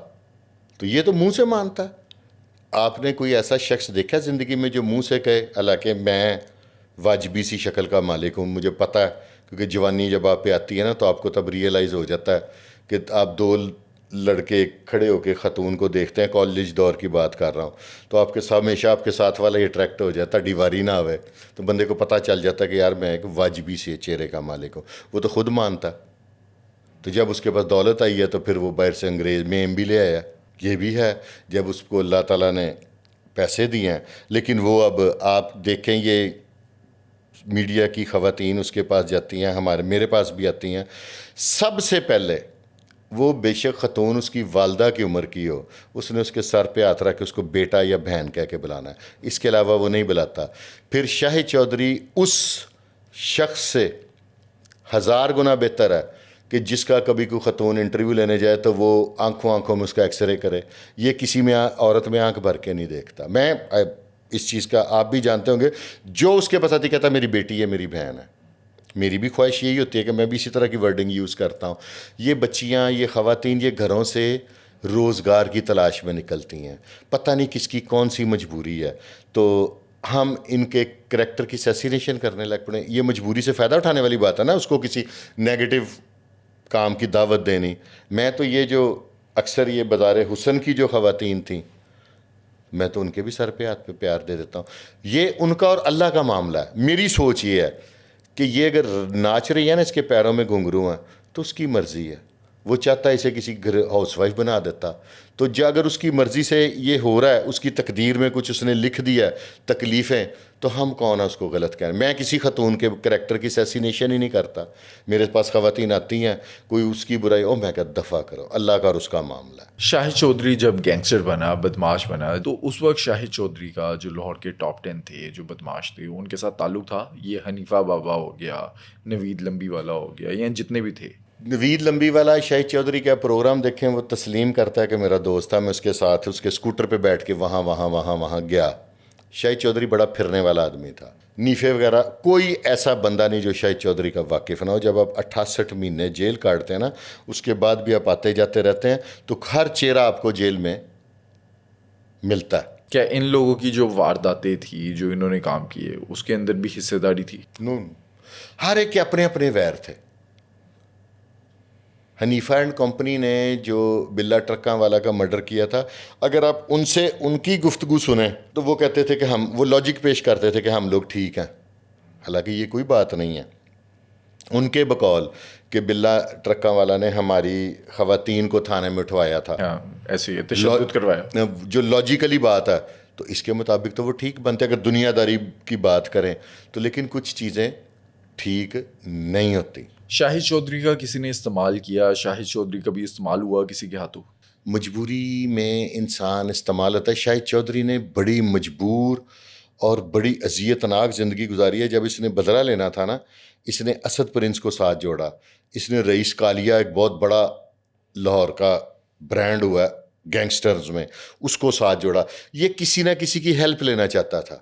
[SPEAKER 1] تو یہ تو منہ سے مانتا ہے۔ آپ نے کوئی ایسا شخص دیکھا زندگی میں جو منہ سے کہے حالانکہ میں واجبی سی شکل کا مالک ہوں، مجھے پتہ ہے، کیونکہ جوانی جب آپ پہ آتی ہے نا تو آپ کو تب ریئلائز ہو جاتا ہے کہ آپ دو لڑکے کھڑے ہو کے خاتون کو دیکھتے ہیں، کالج دور کی بات کر رہا ہوں، تو آپ کے ساتھ ہمیشہ آپ کے ساتھ والا یہ اٹریکٹ ہو جاتا ہے، دیواری نہ ہوئے، تو بندے کو پتہ چل جاتا ہے کہ یار میں ایک واجبی سے چہرے کا مالک ہوں، وہ تو خود مانتا ہے۔ تو جب اس کے پاس دولت آئی ہے تو پھر وہ باہر سے انگریز میں بھی لے آیا، یہ بھی ہے جب اس کو اللہ تعالیٰ نے پیسے دیے ہیں۔ لیکن وہ اب آپ دیکھیں یہ میڈیا کی خواتین اس کے پاس جاتی ہیں، میرے پاس بھی آتی ہیں، سب سے پہلے وہ بے شک خاتون اس کی والدہ کی عمر کی ہو، اس نے اس کے سر پہ ہاتھ رکھ کے اس کو بیٹا یا بہن کہہ کے بلانا ہے، اس کے علاوہ وہ نہیں بلاتا۔ پھر شاہد چودھری اس شخص سے 1000 گنا بہتر ہے کہ جس کا کبھی کوئی خاتون انٹرویو لینے جائے تو وہ آنکھوں میں اس کا ایکس رے کرے، یہ کسی میں عورت میں آنکھ بھر کے نہیں دیکھتا۔ میں اس چیز کا آپ بھی جانتے ہوں گے، جو اس کے پاس آتی کہتا میری بیٹی ہے، میری بہن ہے۔ میری بھی خواہش یہی ہوتی ہے کہ میں بھی اسی طرح کی ورڈنگ یوز کرتا ہوں۔ یہ بچیاں، یہ خواتین، یہ گھروں سے روزگار کی تلاش میں نکلتی ہیں، پتہ نہیں کس کی کون سی مجبوری ہے، تو ہم ان کے کریکٹر کی سیسینیشن کرنے لگ پڑے۔ یہ مجبوری سے فائدہ اٹھانے والی بات ہے نا، اس کو کسی نیگیٹو کام کی دعوت دینی۔ میں تو یہ جو اکثر یہ بازار حسن کی جو خواتین تھیں، میں تو ان کے بھی سر پہ ہاتھ پہ پیار دے دیتا ہوں۔ یہ ان کا اور اللہ کا معاملہ ہے۔ میری سوچ یہ ہے کہ یہ اگر ناچ رہی ہے نا، اس کے پیروں میں گھنگرو ہیں، تو اس کی مرضی ہے، وہ چاہتا ہے اسے کسی گھر ہاؤس وائف بنا دیتا، تو اگر اس کی مرضی سے یہ ہو رہا ہے، اس کی تقدیر میں کچھ اس نے لکھ دیا ہے تکلیفیں، تو ہم کون ہے اس کو غلط کہنا۔ میں کسی خاتون کے کریکٹر کی سیسینیشن ہی نہیں کرتا۔ میرے پاس خواتین آتی ہیں، کوئی اس کی برائی، میں کہتا دفع کرو، اللہ کا اور اس کا معاملہ ہے۔
[SPEAKER 2] شاہد چودھری جب گینگسٹر بنا، بدماش بنا، تو اس وقت شاہد چودھری کا جو لاہور کے ٹاپ 10 تھے جو بدماش تھے، ان کے ساتھ تعلق تھا؟ یہ حنیفہ بابا ہو گیا، نوید لمبی والا ہو گیا، یا جتنے بھی تھے؟
[SPEAKER 1] نوید لمبی والا شاہد چودھری کا پروگرام دیکھیں، وہ تسلیم کرتا ہے کہ میرا دوست تھا، میں اس کے ساتھ اس کے اسکوٹر پہ بیٹھ کے وہاں گیا۔ شاہد چودھری بڑا پھرنے والا آدمی تھا۔ نیفے وغیرہ کوئی ایسا بندہ نہیں جو شاہد چودھری کا واقف نہ ہو۔ جب آپ 68 مہینے جیل کاٹتے ہیں نا، اس کے بعد بھی آپ آتے جاتے رہتے ہیں، تو ہر چہرہ آپ کو جیل میں ملتا ہے۔
[SPEAKER 2] کیا ان لوگوں کی جو وارداتیں تھی، جو انہوں نے کام کیے، اس کے اندر بھی حصے داری تھی؟
[SPEAKER 1] ہر ایک کے اپنے اپنے ویر تھے۔ حنیفہ اینڈ کمپنی نے جو بلا ٹرکاں والا کا مرڈر کیا تھا، اگر آپ ان سے ان کی گفتگو سنیں تو وہ کہتے تھے کہ وہ لاجک پیش کرتے تھے کہ ہم لوگ ٹھیک ہیں، حالانکہ یہ کوئی بات نہیں ہے۔ ان کے بقول کہ بلا ٹرکاں والا نے ہماری خواتین کو تھانے میں اٹھوایا تھا،
[SPEAKER 2] ایسے تشدد کروایا،
[SPEAKER 1] جو لاجیکلی بات ہے، تو اس کے مطابق تو وہ ٹھیک بنتے اگر دنیا داری کی بات کریں تو، لیکن کچھ چیزیں ٹھیک نہیں ہوتی۔
[SPEAKER 2] شاہد چودھری کا کسی نے استعمال کیا؟ شاہد چودھری کبھی استعمال ہوا کسی کے ہاتھوں؟
[SPEAKER 1] مجبوری میں انسان استعمال ہوتا ہے۔ شاہد چودھری نے بڑی مجبور اور بڑی اذیت ناک زندگی گزاری ہے۔ جب اس نے بدلہ لینا تھا نا، اس نے اسد پرنس کو ساتھ جوڑا، اس نے رئیس کالیا، ایک بہت بڑا لاہور کا برانڈ ہوا ہے گینگسٹرز میں، اس کو ساتھ جوڑا۔ یہ کسی نہ کسی کی ہیلپ لینا چاہتا تھا،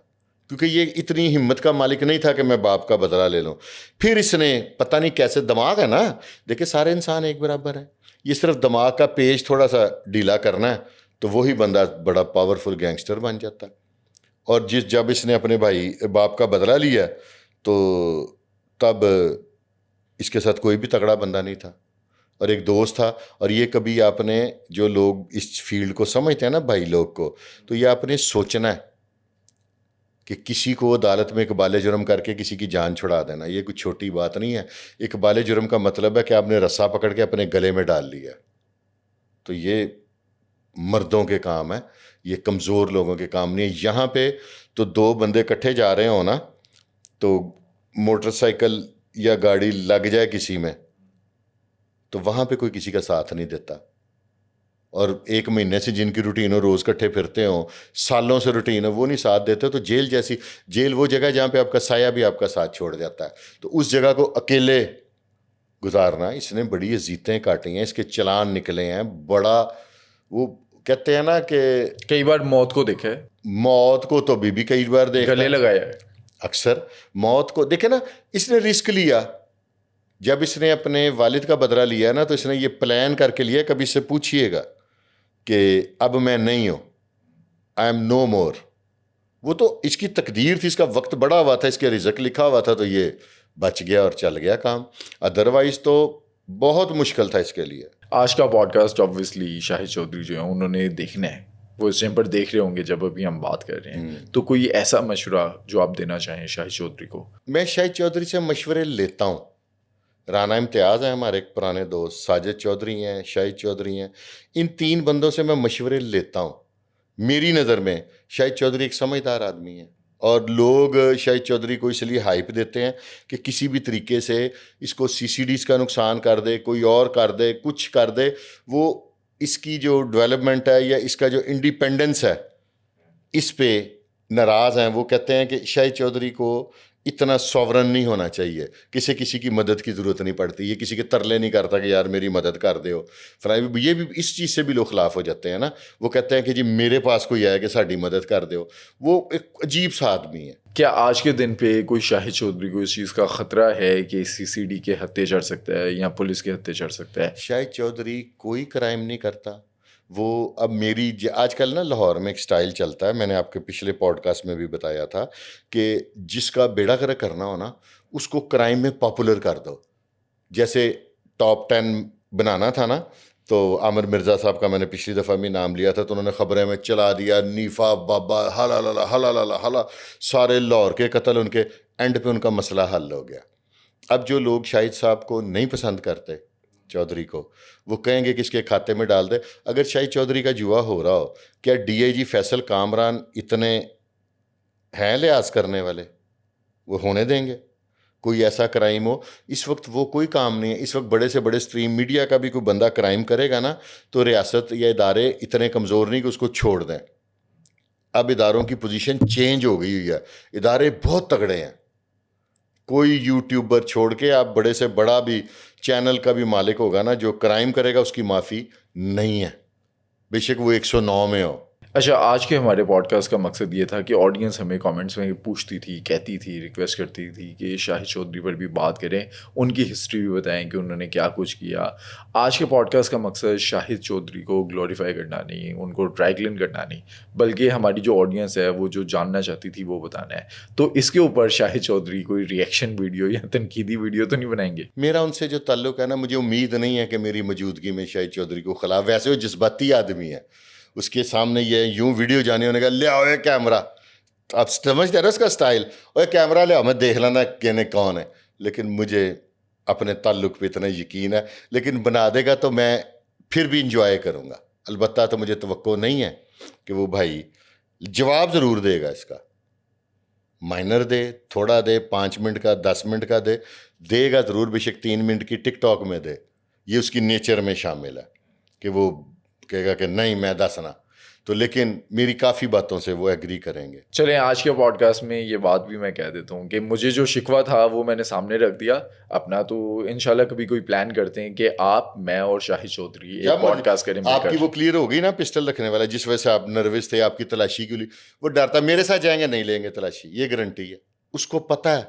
[SPEAKER 1] کیونکہ یہ اتنی ہمت کا مالک نہیں تھا کہ میں باپ کا بدلہ لے لوں۔ پھر اس نے پتہ نہیں کیسے، دماغ ہے نا، دیکھیں سارے انسان ایک برابر ہیں، یہ صرف دماغ کا پیچ تھوڑا سا ڈھیلا کرنا ہے تو وہی بندہ بڑا پاورفل گینگسٹر بن جاتا ہے۔ اور جب اس نے اپنے بھائی باپ کا بدلہ لیا تو تب اس کے ساتھ کوئی بھی تگڑا بندہ نہیں تھا، اور ایک دوست تھا۔ اور یہ کبھی آپ نے، جو لوگ اس فیلڈ کو سمجھتے ہیں نا بھائی لوگ کو، تو یہ آپ نے سوچنا ہے کہ کسی کو عدالت میں اقبال جرم کر کے کسی کی جان چھڑا دینا، یہ کوئی چھوٹی بات نہیں ہے۔ اقبال جرم کا مطلب ہے کہ آپ نے رسا پکڑ کے اپنے گلے میں ڈال لیا، تو یہ مردوں کے کام ہے، یہ کمزور لوگوں کے کام نہیں ہے۔ یہاں پہ تو 2 بندے کٹھے جا رہے ہوں نا، تو موٹر سائیکل یا گاڑی لگ جائے کسی میں تو وہاں پہ کوئی کسی کا ساتھ نہیں دیتا۔ اور 1 مہینے سے جن کی روٹین ہو، روز کٹھے پھرتے ہوں، سالوں سے روٹین ہو، وہ نہیں ساتھ دیتے، تو جیل جیسی، جیل وہ جگہ جہاں پہ آپ کا سایہ بھی آپ کا ساتھ چھوڑ جاتا ہے، تو اس جگہ کو اکیلے گزارنا۔ اس نے بڑی اذیتیں کاٹی ہیں، اس کے چلان نکلے ہیں، بڑا وہ کہتے ہیں نا کہ
[SPEAKER 2] کئی بار موت کو دیکھا ہے,
[SPEAKER 1] موت کو تو بھی کئی بار دیکھا
[SPEAKER 2] گلے لگایا ہے.
[SPEAKER 1] اکثر موت کو دیکھے نا. اس نے رسک لیا, جب اس نے اپنے والد کا بدلہ لیا نا تو اس نے یہ پلان کر کے لیا. کبھی سے پوچھئے گا کہ اب میں نہیں ہوں, آئی ایم نو مور. وہ تو اس کی تقدیر تھی, اس کا وقت بڑا ہوا تھا, اس کے رزق لکھا ہوا تھا, تو یہ بچ گیا اور چل گیا کام. ادروائز تو بہت مشکل تھا اس کے لیے.
[SPEAKER 2] آج کا پوڈ کاسٹ آبویسلی شاہد چودھری جو ہیں انہوں نے دیکھنا ہے, وہ اس ٹائم پر دیکھ رہے ہوں گے جب ابھی ہم بات کر رہے ہیں. تو کوئی ایسا مشورہ جو آپ دینا چاہیں شاہد چودھری کو؟
[SPEAKER 1] میں شاہد چودھری سے مشورے لیتا ہوں. رانا امتیاز ہیں ہمارے ایک پرانے دوست, ساجد چودھری ہیں, شاہد چودھری ہیں. ان تین بندوں سے میں مشورے لیتا ہوں. میری نظر میں شاہد چودھری ایک سمجھدار آدمی ہے, اور لوگ شاہد چودھری کو اس لیے ہائپ دیتے ہیں کہ کسی بھی طریقے سے اس کو سی سی ڈیز کا نقصان کر دے, کوئی اور کر دے, کچھ کر دے. وہ اس کی جو ڈیولپمنٹ ہے یا اس کا جو انڈیپینڈنس ہے اس پہ ناراض ہیں. وہ کہتے ہیں کہ شاہد چودھری کو اتنا سوورن نہیں ہونا چاہیے, کسی کی مدد کی ضرورت نہیں پڑتی, یہ کسی کے ترلے نہیں کرتا کہ یار میری مدد کر دے ہو. یہ بھی اس چیز سے بھی لوگ خلاف ہو جاتے ہیں نا. وہ کہتے ہیں کہ جی میرے پاس کوئی آئے کہ ساڈی مدد کر دے ہو. وہ ایک عجیب سا آدمی ہے.
[SPEAKER 2] کیا آج کے دن پہ کوئی شاہد چودھری کو اس چیز کا خطرہ ہے کہ سی سی ڈی کے ہتھے چڑھ سکتا ہے یا پولیس کے ہتھے چڑھ سکتا ہے؟
[SPEAKER 1] شاہد چودھری کوئی کرائم نہیں کرتا. وہ اب میری آج کل نا لاہور میں ایک سٹائل چلتا ہے, میں نے آپ کے پچھلے پوڈ کاسٹ میں بھی بتایا تھا کہ جس کا بیڑا گرک کرنا ہو نا اس کو کرائم میں پاپولر کر دو. جیسے ٹاپ 10 بنانا تھا نا, تو عامر مرزا صاحب کا میں نے پچھلی دفعہ بھی نام لیا تھا, تو انہوں نے خبریں میں چلا دیا, نیفا بابا ہلا لالا ہلا لالا ہلا, سارے لاہور کے قتل ان کے. اینڈ پہ ان کا مسئلہ حل ہو گیا. اب جو لوگ شاہد صاحب کو نہیں پسند کرتے, چودھری کو, وہ کہیں گے کہ اس کے کھاتے میں ڈال دے. اگر شاہد چودھری کا جوا ہو رہا ہو, کیا ڈی آئی جی فیصل کامران اتنے ہیں لحاظ کرنے والے؟ وہ ہونے دیں گے؟ کوئی ایسا کرائم ہو اس وقت, وہ کوئی کام نہیں ہے. اس وقت بڑے سے بڑے سٹریم میڈیا کا بھی کوئی بندہ کرائم کرے گا نا تو ریاست یا ادارے اتنے کمزور نہیں کہ اس کو چھوڑ دیں. اب اداروں کی پوزیشن چینج ہو گئی ہوئی ہے, ادارے بہت تگڑے ہیں. کوئی یوٹیوبر چھوڑ کے آپ بڑے سے بڑا بھی چینل کا بھی مالک ہوگا نا, جو کرائم کرے گا اس کی معافی نہیں ہے, بے شک وہ 109 میں ہو.
[SPEAKER 2] اچھا, آج کے ہمارے پوڈ کاسٹ کا مقصد یہ تھا کہ آڈینس ہمیں کامنٹس میں پوچھتی تھی, کہتی تھی, ریکویسٹ کرتی تھی کہ شاہد چودھری پر بھی بات کریں, ان کی ہسٹری بھی بتائیں کہ انہوں نے کیا کچھ کیا. آج کے پوڈ کاسٹ کا مقصد شاہد چودھری کو گلوریفائی کرنا نہیں, ان کو ڈرائی کلین کرنا نہیں, بلکہ ہماری جو آڈینس ہے وہ جو جاننا چاہتی تھی وہ بتانا ہے. تو اس کے اوپر شاہد چودھری کوئی ریئیکشن ویڈیو یا تنقیدی ویڈیو تو نہیں بنائیں گے؟
[SPEAKER 1] میرا ان سے جو تعلق ہے نا, مجھے امید نہیں ہے کہ میری موجودگی میں شاہد چودھری کو خلاف. ویسے وہ جذباتی آدمی ہے, اس کے سامنے یہ یوں ویڈیو جانے ہونے کا, لے آؤ یہ کیمرہ, آپ سمجھتے ہیں اس کا سٹائل, اور کیمرہ لے آؤ میں دیکھ لینا کہ کون ہے. لیکن مجھے اپنے تعلق پہ اتنا یقین ہے, لیکن بنا دے گا تو میں پھر بھی انجوائے کروں گا. البتہ تو مجھے توقع نہیں ہے کہ وہ بھائی جواب ضرور دے گا اس کا, مائنر دے, تھوڑا دے, 5 منٹ کا 10 منٹ کا دے گا ضرور, بے شک 3 منٹ کی ٹک ٹاک میں دے. یہ اس کی نیچر میں شامل ہے کہ وہ کہے گا کہ نہیں میں دسنا تو, لیکن میری کافی باتوں سے وہ ایگری کریں گے.
[SPEAKER 2] چلیں آج کے پوڈ کاسٹ میں یہ بات بھی میں کہہ دیتا ہوں کہ مجھے جو شکوہ تھا وہ میں نے سامنے رکھ دیا اپنا. تو انشاءاللہ کبھی کوئی پلان کرتے ہیں کہ آپ, میں اور شاہد چودھری ایک پوڈ کاسٹ کریں.
[SPEAKER 1] آپ کی وہ کلیئر ہو گئی نا پسٹل رکھنے والا, جس وجہ سے آپ نروس تھے, آپ کی تلاشی کے لیے وہ ڈرتا میرے ساتھ جائیں گے نہیں لیں گے تلاشی, یہ گارنٹی ہے. اس کو پتہ ہے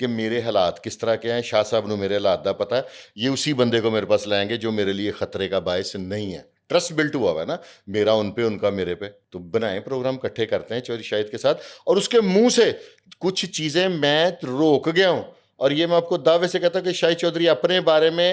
[SPEAKER 1] کہ میرے حالات کس طرح کے ہیں, شاہ صاحب نے میرے حالات دا پتہ ہے, یہ اسی بندے کو میرے پاس لائیں گے جو میرے لیے خطرے کا باعث نہیں ہے. ٹرسٹ بلٹ ہوا ہوا ہے نا میرا ان پہ, ان کا میرے پہ. تو بنائیں پروگرام, اکٹھے کرتے ہیں چودھری شاہد کے ساتھ. اور اس کے منہ سے کچھ چیزیں میں روک گیا ہوں, اور یہ میں آپ کو دعوے سے کہتا ہوں کہ شاہد چودھری اپنے بارے میں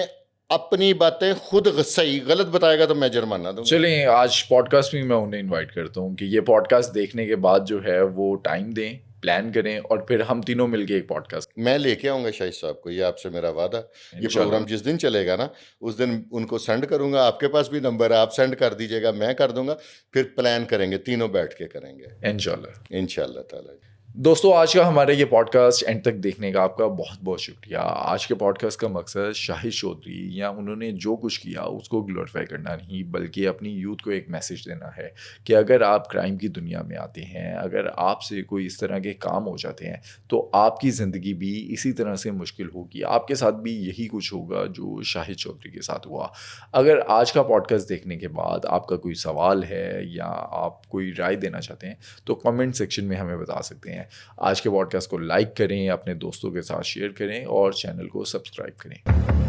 [SPEAKER 1] اپنی باتیں خود صحیح غلط بتائے گا تو میں جرمانہ دوں گا.
[SPEAKER 2] چلیں آج پوڈ کاسٹ میں انہیں انوائٹ کرتا ہوں کہ یہ پوڈ کاسٹ دیکھنے کے بعد جو ہے وہ ٹائم دیں, پلان کریں, اور پھر ہم تینوں مل کے ایک پوڈ کاسٹ.
[SPEAKER 1] میں لے کے آؤں گا شاہد صاحب کو, یہ آپ سے میرا وعدہ. یہ پروگرام جس دن چلے گا نا اس دن ان کو سینڈ کروں گا, آپ کے پاس بھی نمبر ہے, آپ سینڈ کر دیجیے گا, میں کر دوں گا, پھر پلان کریں گے, تینوں بیٹھ کے کریں گے
[SPEAKER 2] انشاءاللہ
[SPEAKER 1] انشاءاللہ تعالی.
[SPEAKER 2] دوستوں آج کا ہمارا یہ پوڈ کاسٹ اینڈ تک دیکھنے کا آپ کا بہت بہت شکریہ. آج کے پوڈ کاسٹ کا مقصد شاہد چودھری یا انہوں نے جو کچھ کیا اس کو گلوریفائی کرنا نہیں بلکہ اپنی یوتھ کو ایک میسیج دینا ہے کہ اگر آپ کرائم کی دنیا میں آتے ہیں, اگر آپ سے کوئی اس طرح کے کام ہو جاتے ہیں تو آپ کی زندگی بھی اسی طرح سے مشکل ہوگی, آپ کے ساتھ بھی یہی کچھ ہوگا جو شاہد چودھری کے ساتھ ہوا. اگر آج کا پوڈ کاسٹ دیکھنے کے بعد آپ کا کوئی سوال ہے یا آپ کوئی رائے دینا چاہتے ہیں تو کمنٹ سیکشن میں ہمیں بتا سکتے ہیں. آج کے پوڈ کاسٹ کو لائک کریں, اپنے دوستوں کے ساتھ شیئر کریں اور چینل کو سبسکرائب کریں.